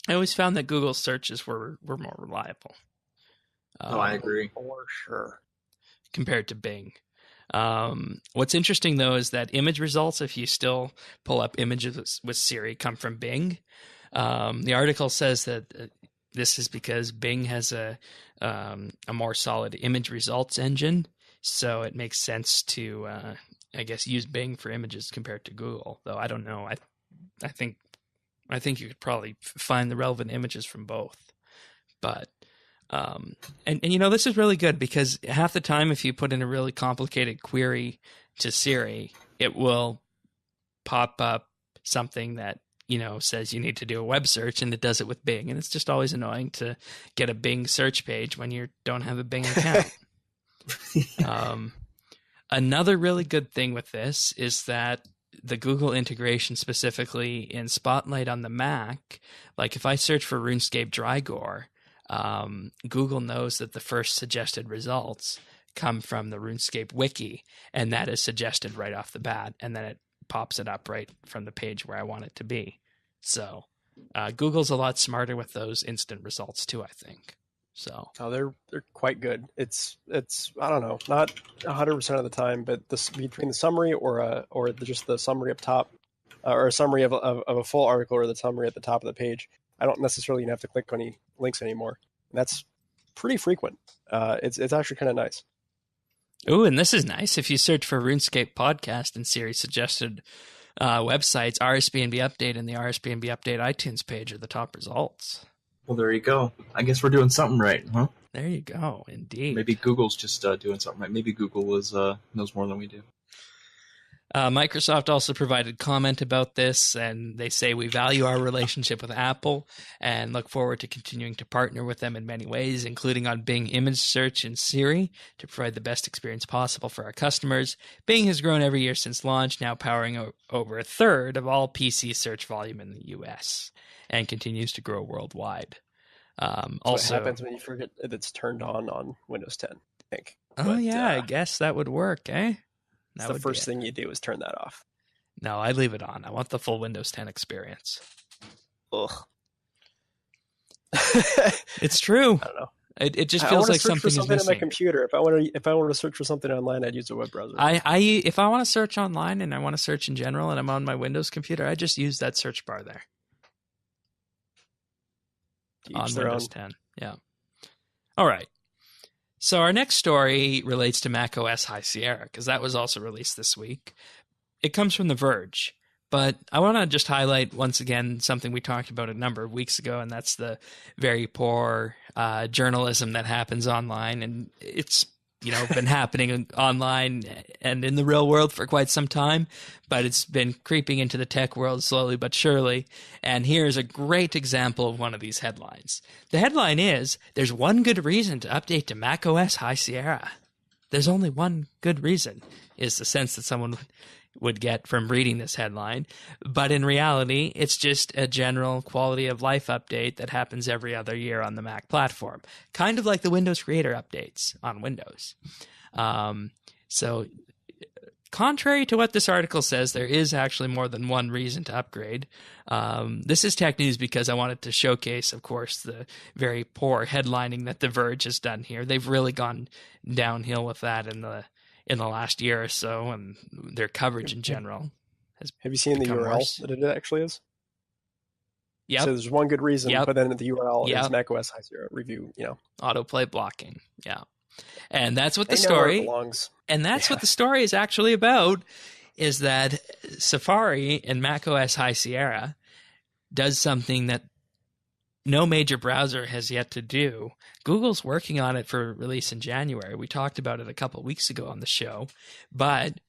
I always found that Google searches were more reliable. I agree. For sure. Compared to Bing. What's interesting, though, is that image results, if you still pull up images with Siri, come from Bing. The article says that this is because Bing has a more solid image results engine, so it makes sense to, use Bing for images compared to Google. Though I don't know. I think you could probably find the relevant images from both. But this is really good because half the time, if you put in a really complicated query to Siri, it will pop up something that says you need to do a web search, and it does it with Bing. And it's just always annoying to get a Bing search page when you don't have a Bing account. Another really good thing with this is that the Google integration, specifically in Spotlight on the Mac, like if I search for RuneScape Drygore, Google knows that the first suggested results come from the RuneScape wiki, and that is suggested right off the bat, and then it pops it up right from the page where I want it to be. So Google's a lot smarter with those instant results too, I think. So they're quite good. It's I don't know, not 100% of the time, but between the summary or just the summary up top, or a summary of a full article or the summary at the top of the page, I don't necessarily have to click on any links anymore. And that's pretty frequent. It's actually kind of nice. Oh, and this is nice. If you search for RuneScape podcast and Siri suggested websites, RSBANDBUpdate and the RSBANDBUpdate iTunes page are the top results. Well, there you go. I guess we're doing something right, huh? There you go, indeed. Maybe Google's just doing something right. Maybe Google knows more than we do. Microsoft also provided comment about this, and they say, we value our relationship with Apple and look forward to continuing to partner with them in many ways, including on Bing image search and Siri, to provide the best experience possible for our customers. Bing has grown every year since launch, now powering over a third of all PC search volume in the US, and continues to grow worldwide. Also, what happens when you forget that it's turned on Windows 10, I think. I guess that would work, eh? It's the first thing you do is turn that off. No, I leave it on. I want the full Windows 10 experience. Ugh. It's true. I don't know. It just feels like something is missing. On my computer. If I want to search for something online, I'd use a web browser. If I want to search online and I want to search in general and I'm on my Windows computer, I just use that search bar there. On Windows 10. Yeah. All right. So our next story relates to macOS High Sierra, because that was also released this week. It comes from The Verge, but I want to just highlight once again something we talked about a number of weeks ago, and that's the very poor journalism that happens online, and it's been happening online and in the real world for quite some time, but it's been creeping into the tech world slowly but surely. And here's a great example of one of these headlines. The headline is, "There's one good reason to update to macOS High Sierra." There's only one good reason, is the sense that someone would get from reading this headline. But in reality, it's just a general quality of life update that happens every other year on the Mac platform, kind of like the Windows Creator updates on Windows. So contrary to what this article says, there is actually more than one reason to upgrade. This is tech news because I wanted to showcase, of course, the very poor headlining that The Verge has done here. They've really gone downhill with that in the last year or so, and their coverage in general has Have you seen the URL worse. that it actually is? Yep. So there's one good reason, Yep. but then the URL Yep. is macOS High Sierra review. Autoplay blocking. Yeah. And that's what They the know where it story, belongs. and that's what the story is actually about, is that Safari and macOS High Sierra does something that no major browser has yet to do. Google's working on it for release in January. We talked about it a couple weeks ago on the show, but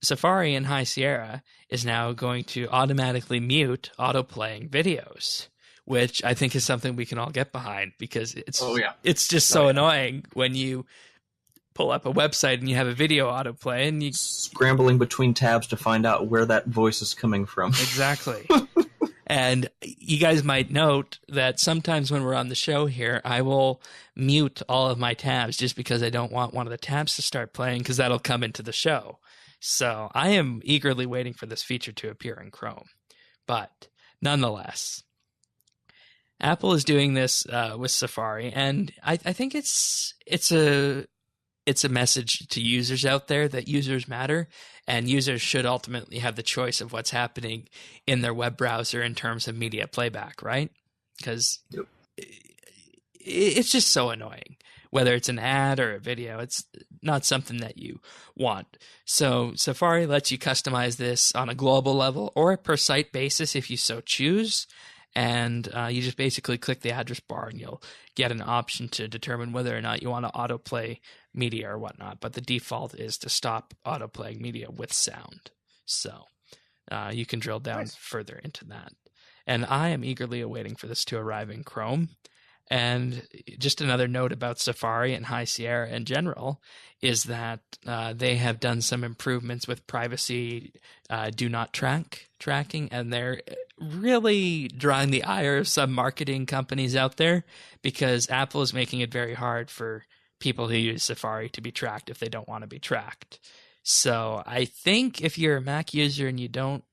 Safari and High Sierra is now going to automatically mute autoplaying videos, which I think is something we can all get behind, because it's just so annoying when you pull up a website and you have a video autoplay and you scrambling between tabs to find out where that voice is coming from. Exactly. And you guys might note that sometimes when we're on the show here, I will mute all of my tabs just because I don't want one of the tabs to start playing, because that'll come into the show. So I am eagerly waiting for this feature to appear in Chrome. But nonetheless, Apple is doing this with Safari, and I think it's a message to users out there that users matter, and users should ultimately have the choice of what's happening in their web browser in terms of media playback, right? Because it's just so annoying. Whether it's an ad or a video, it's not something that you want. So Safari lets you customize this on a global level or a per site basis if you so choose. And you just basically click the address bar and you'll get an option to determine whether or not you want to autoplay media or whatnot. But the default is to stop autoplaying media with sound. So you can drill down further into that. And I am eagerly awaiting for this to arrive in Chrome. And just another note about Safari and High Sierra in general is that they have done some improvements with privacy do not tracking, and they're really drawing the ire of some marketing companies out there, because Apple is making it very hard for people who use Safari to be tracked if they don't want to be tracked. So I think if you're a Mac user and you don't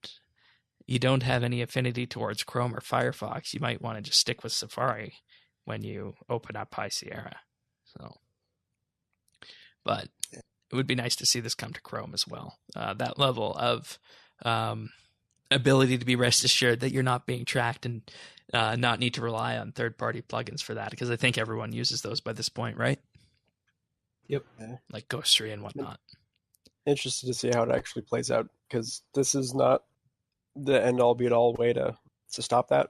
have any affinity towards Chrome or Firefox, you might want to just stick with Safari when you open up High Sierra. So, but it would be nice to see this come to Chrome as well. That level of ability to be rest assured that you're not being tracked and not need to rely on third-party plugins for that, because I think everyone uses those by this point, right? Yep. Like Ghostery and whatnot. Interested to see how it actually plays out, because this is not the end-all be-all way to stop that.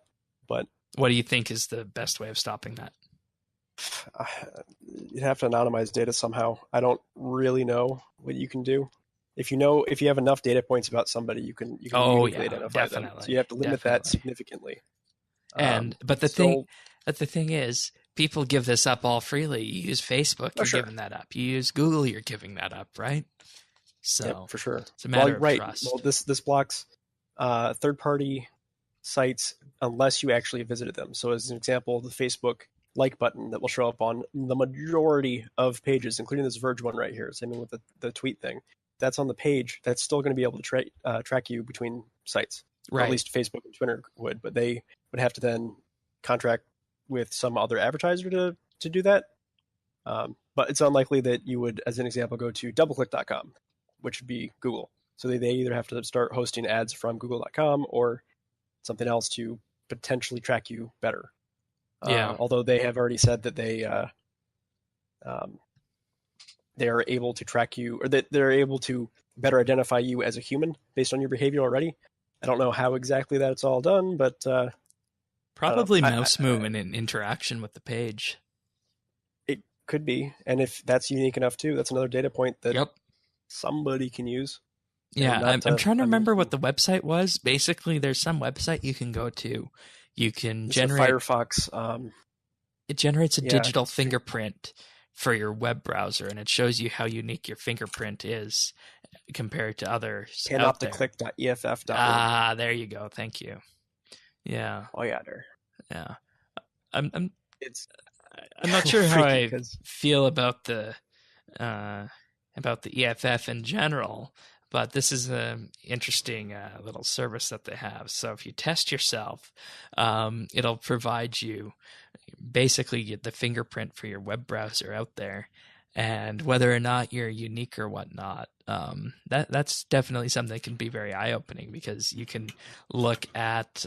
But what do you think is the best way of stopping that? You'd have to anonymize data somehow. I don't really know what you can do. If you have enough data points about somebody, you can uniquely identify definitely. them. So you have to limit that significantly. But the thing is, people give this up all freely. You use Facebook, you're giving that up. You use Google, you're giving that up, right? So for sure, it's a matter of trust. Well, this blocks third-party sites unless you actually visited them. So as an example, the Facebook like button that will show up on the majority of pages, including this Verge one right here, same with the tweet thing, that's on the page, that's still going to be able to track you between sites. Right. Or at least Facebook and Twitter would, but they would have to then contract with some other advertiser to do that. But it's unlikely that you would, as an example, go to doubleclick.com, which would be Google. So they either have to start hosting ads from google.com or something else to potentially track you better. Although they have already said that they are able to track you, or that they're able to better identify you as a human based on your behavior already. I don't know how exactly that's all done, but probably mouse movement in interaction with the page. It could be, and if that's unique enough too, that's another data point that somebody can use. Yeah, I'm trying to remember what the website was. Basically, there's some website you can go to. You can generate Firefox. It generates a digital fingerprint for your web browser, and it shows you how unique your fingerprint is compared to others. Panopticlick.eff.org. Ah, there you go. Thank you. Yeah. Oh yeah, there. Yeah. I'm not sure how I feel about the EFF in general, but this is an interesting little service that they have. So if you test yourself, it'll provide you basically the fingerprint for your web browser out there. and whether or not you're unique or whatnot. That's definitely something that can be very eye-opening, because you can look at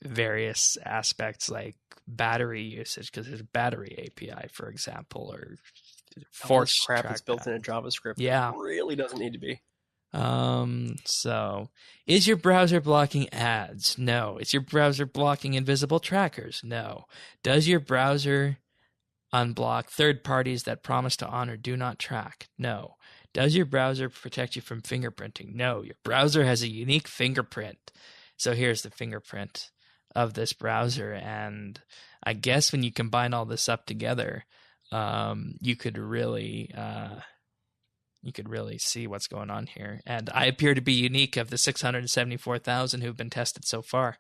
various aspects like battery usage, because there's a battery API, for example, or force crap track that's built that. into JavaScript. Yeah. It really doesn't need to be. So is your browser blocking ads? No. Is your browser blocking invisible trackers? No. Does your browser unblock third parties that promise to honor do not track? No. Does your browser protect you from fingerprinting? No. Your browser has a unique fingerprint. So here's the fingerprint of this browser, and I guess when you combine all this up together, you could really see what's going on here. And I appear to be unique of the 674,000 who've been tested so far.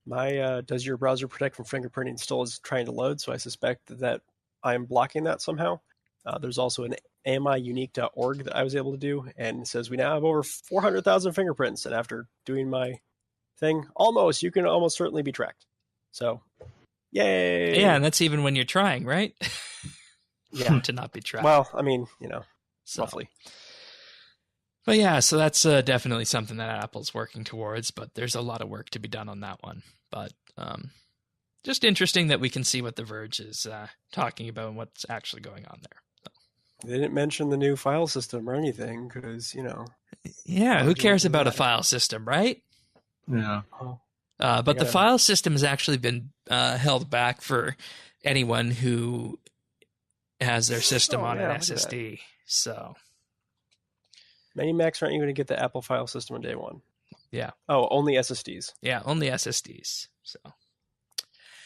My does your browser protect from fingerprinting still is trying to load, so I suspect that I'm blocking that somehow. There's also an amiunique.org that I was able to do, and it says we now have over 400,000 fingerprints, and after doing my thing, you can almost certainly be tracked. So, yay! Yeah, and that's even when you're trying, right? Yeah. To not be tracked. Well, I mean, So- roughly. But yeah, so that's definitely something that Apple's working towards, but there's a lot of work to be done on that one. But just interesting that we can see what The Verge is talking about and what's actually going on there. They didn't mention the new file system or anything because, Yeah, who cares about a that. file system, right? Yeah. But the Yeah. file system has actually been held back for anyone who has their system on yeah, an look at that. SSD. So many Macs aren't even going to get the Apple file system on day one. yeah, Oh, only SSDs. yeah, only SSDs. So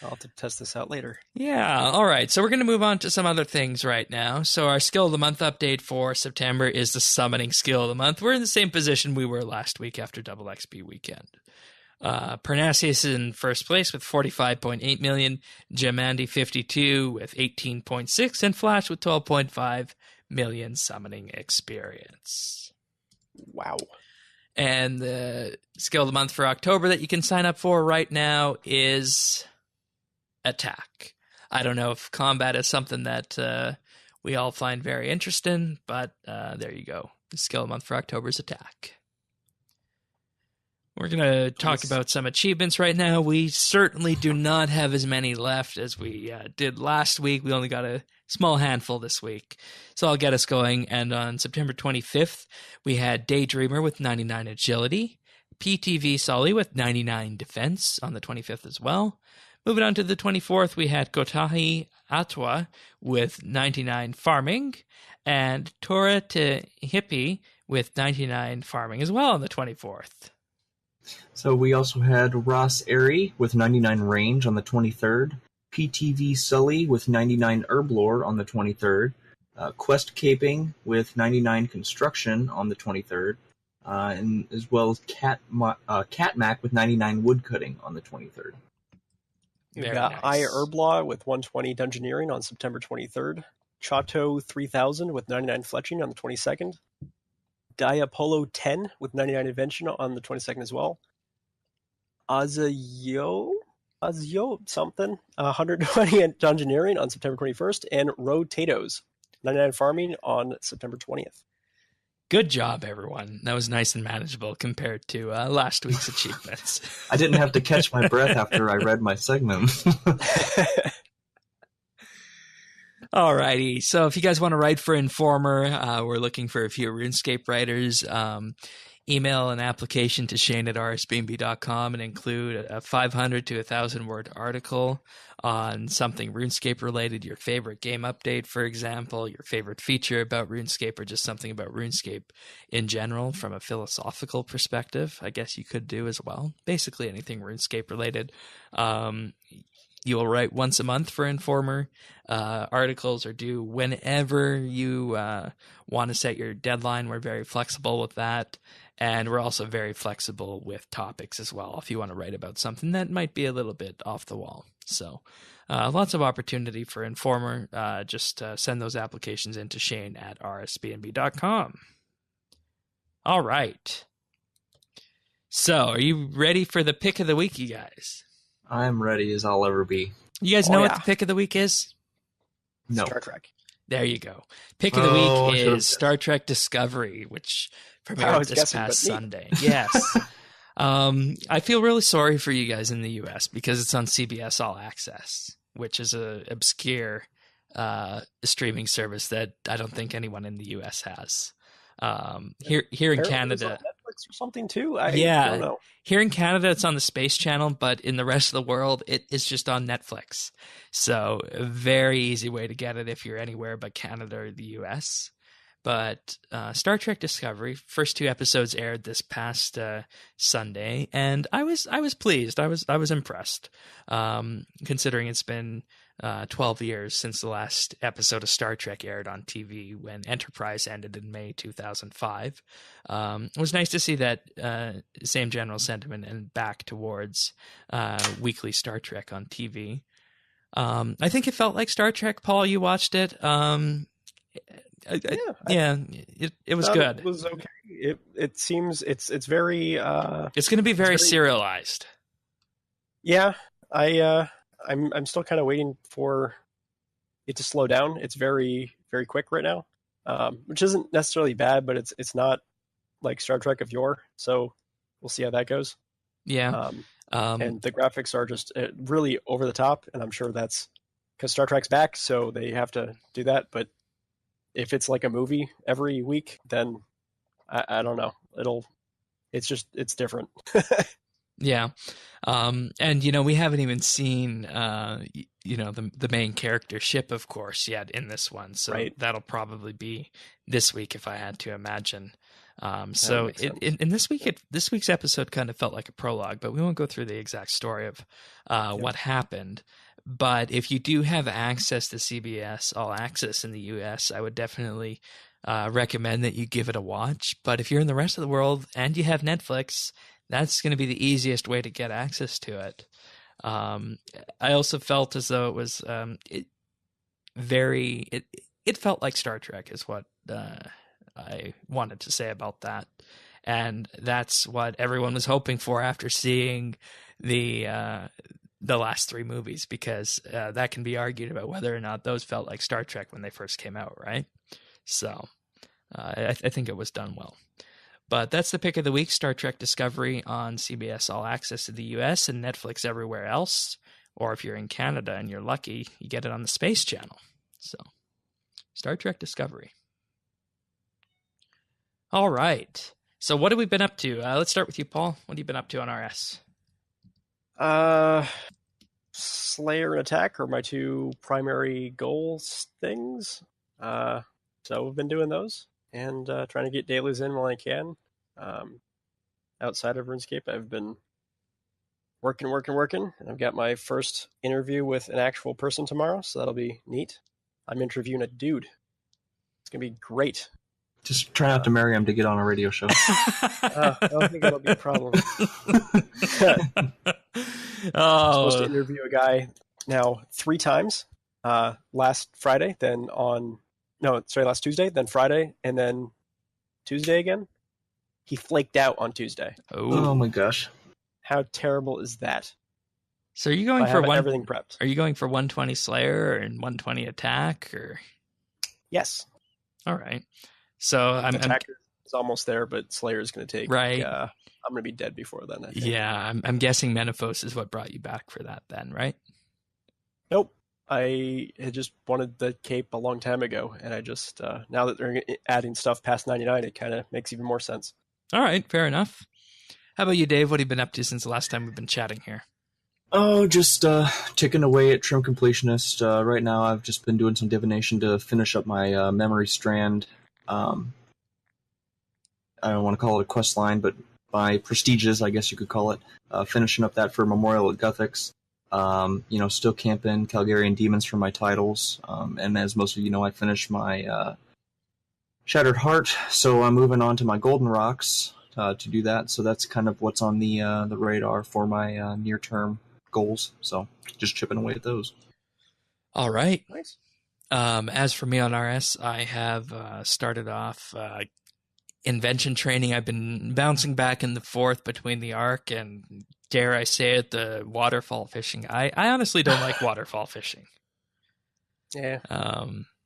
I'll have to test this out later. yeah, all right. So we're going to move on to some other things right now. So our skill of the month update for September is the summoning skill of the month. We're in the same position we were last week after Double XP weekend. Parnassus in first place with 45.8 million, Jamandi 52 with 18.6, and Flash with 12.5 million summoning experience. Wow. And the skill of the month for October that you can sign up for right now is attack. I don't know if combat is something that we all find very interesting, but there you go. The skill of the month for October is attack. We're going to talk about some achievements right now. We certainly do not have as many left as we did last week. We only got a small handful this week. So I'll get us going. And on September 25th, we had Daydreamer with 99 agility, PTV Sully with 99 defense on the 25th as well. Moving on to the 24th, we had Kotahi Atwa with 99 farming, and Tora to Hippie with 99 farming as well on the 24th. So we also had Ross Airy with 99 range on the 23rd, PTV Sully with 99 Herblore on the 23rd, Quest Caping with 99 construction on the 23rd, and as well as Catmac with 99 woodcutting on the 23rd. We've got nice. Herblaw with 120 dungeoneering on September 23rd, Chato 3000 with 99 fletching on the 22nd, Diapolo 10 with 99 invention on the 22nd as well, Azio something, 120 dungeoneering on September 21st, and Rotatoes 99 farming on September 20th. Good job, everyone. That was nice and manageable compared to last week's achievements. I didn't have to catch my breath after I read my segment. Alrighty, so if you guys want to write for Informer, we're looking for a few RuneScape writers. Email an application to Shane at RSBANDB.com and include a 500 to 1,000 word article on something RuneScape related, your favorite game update, for example, your favorite feature about RuneScape, or just something about RuneScape in general from a philosophical perspective, I guess you could do as well. Basically anything RuneScape related. You will write once a month for Informer. Articles are due whenever you want to set your deadline. We're very flexible with that. And we're also very flexible with topics as well, if you want to write about something that might be a little bit off the wall. So lots of opportunity for Informer. Just send those applications in to Shane at RSBANDB.com. All right. So are you ready for the pick of the week, you guys? I'm ready as I'll ever be. You guys know what yeah. the pick of the week is? No. Star Trek. There you go. Pick of the Oh, I week should have is guessed. Star Trek Discovery, which I premiered was this guessing, past but neat. Sunday. Yes. I feel really sorry for you guys in the U.S. because it's on CBS All Access, which is a obscure streaming service that I don't think anyone in the U.S. has. Here in Apparently it's on Canada, Netflix or something too. I yeah, don't know. here in Canada it's on the Space Channel, but in the rest of the world it is just on Netflix. So a very easy way to get it if you're anywhere but Canada or the U.S. But Star Trek Discovery, first 2 episodes aired this past Sunday, and I was pleased. I was impressed, considering it's been 12 years since the last episode of Star Trek aired on TV when Enterprise ended in May 2005. It was nice to see that same general sentiment and back towards weekly Star Trek on TV. I think it felt like Star Trek. Paul, you watched it. It was good. It was okay. It seems it's very It's going to be very serialized. Yeah, I'm still kind of waiting for it to slow down. It's very very quick right now, which isn't necessarily bad, but it's not like Star Trek of yore. So we'll see how that goes. Yeah. And the graphics are just really over the top, and I'm sure that's because Star Trek's back, so they have to do that. But if it's like a movie every week, then I don't know. It's different. Yeah. And we haven't even seen the main character ship, of course, yet in this one. So Right. that'll probably be this week if I had to imagine. So in this week's episode kind of felt like a prologue, but we won't go through the exact story of what happened. But if you do have access to CBS All Access in the US, I would definitely recommend that you give it a watch. But if you're in the rest of the world and you have Netflix, that's going to be the easiest way to get access to it. I also felt as though it was it felt like Star Trek is what I wanted to say about that. And that's what everyone was hoping for after seeing the last 3 movies, because that can be argued about whether or not those felt like Star Trek when they first came out, right? So I think it was done well. But that's the pick of the week, Star Trek Discovery on CBS All Access in the US and Netflix everywhere else. Or if you're in Canada and you're lucky, you get it on the Space Channel. So, Star Trek Discovery. All right. So what have we been up to? Let's start with you, Paul. What have you been up to on RS? Slayer and Attack are my 2 primary goals things. So we've been doing those and trying to get dailies in while I can. Outside of RuneScape, I've been working, and I've got my first interview with an actual person tomorrow, so that'll be neat. I'm interviewing a dude. It's going to be great. Just try not to marry him to get on a radio show. I don't think that'll be a problem. I'm supposed to interview a guy now 3 times. Last Friday, last Tuesday, then Friday, and then Tuesday again. He flaked out on Tuesday. Oh my gosh. How terrible is that? So are you going I for have everything prepped. Are you going for 120 Slayer and 120 Attack, or? Yes. All right. So Attack is almost there, but Slayer is going to take. Right. I'm going to be dead before then, I think. Yeah, I'm guessing Menaphos is what brought you back for that then, right? Nope. I had just wanted the cape a long time ago, and I just now that they're adding stuff past 99, it kind of makes even more sense. All right, fair enough. How about you, Dave? What have you been up to since the last time we've been chatting here? Oh, just ticking away at Trim Completionist. Right now I've just been doing some divination to finish up my memory strand. I don't want to call it a quest line, but my prestiges, I guess you could call it. Finishing up that for Memorial at Guthix. Still camping Calgarian Demons for my titles. And as most of you know, I finished my Shattered Heart, so I'm moving on to my Golden Rocks to do that. So that's kind of what's on the radar for my near-term goals. So just chipping away at those. All right. Nice. As for me on RS, I have started off invention training. I've been bouncing back and forth between the Ark and, dare I say it, the waterfall fishing. I honestly don't like waterfall fishing. Yeah.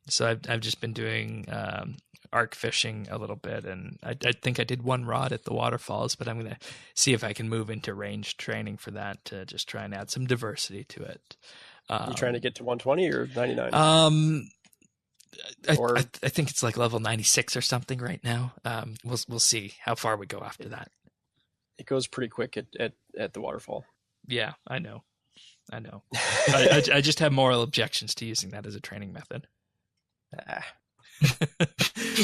So I've just been doing arc fishing a little bit, and I think I did one rod at the waterfalls, but I'm going to see if I can move into range training for that to just try and add some diversity to it. You trying to get to 120 or 99? I think it's like level 96 or something right now. We'll see how far we go after that. It goes pretty quick at the waterfall. Yeah, I know. I just have moral objections to using that as a training method.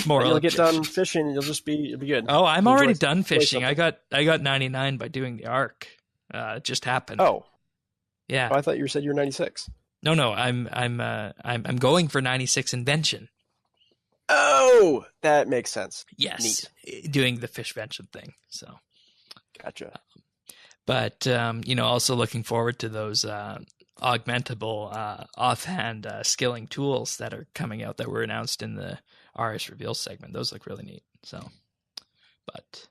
Moral. You'll get done fishing. You'll be good. Oh, I'm already done fishing. I got 99 by doing the arc. It just happened. Oh, yeah. Oh, I thought you said you were 96. No. I'm going for 96 invention. Oh, that makes sense. Yes, neat. Doing the fishvention thing. So, gotcha. But also looking forward to those augmentable offhand skilling tools that are coming out that were announced in the RS Reveal segment. Those look really neat. So, but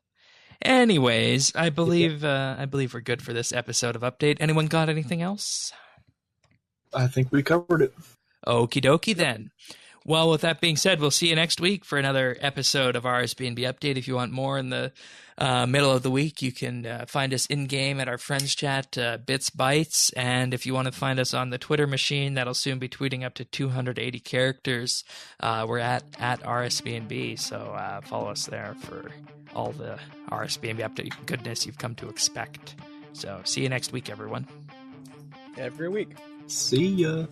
anyways, I believe we're good for this episode of Update. Anyone got anything else? I think we covered it. Okie dokie then. Well, with that being said, we'll see you next week for another episode of RSBANDB Update. If you want more in the middle of the week, you can find us in-game at our friends chat, Bits Bytes. And if you want to find us on the Twitter machine, that'll soon be tweeting up to 280 characters. We're at RSBANDB, so follow us there for all the RSBANDB Update goodness you've come to expect. So see you next week, everyone. Every week. See ya.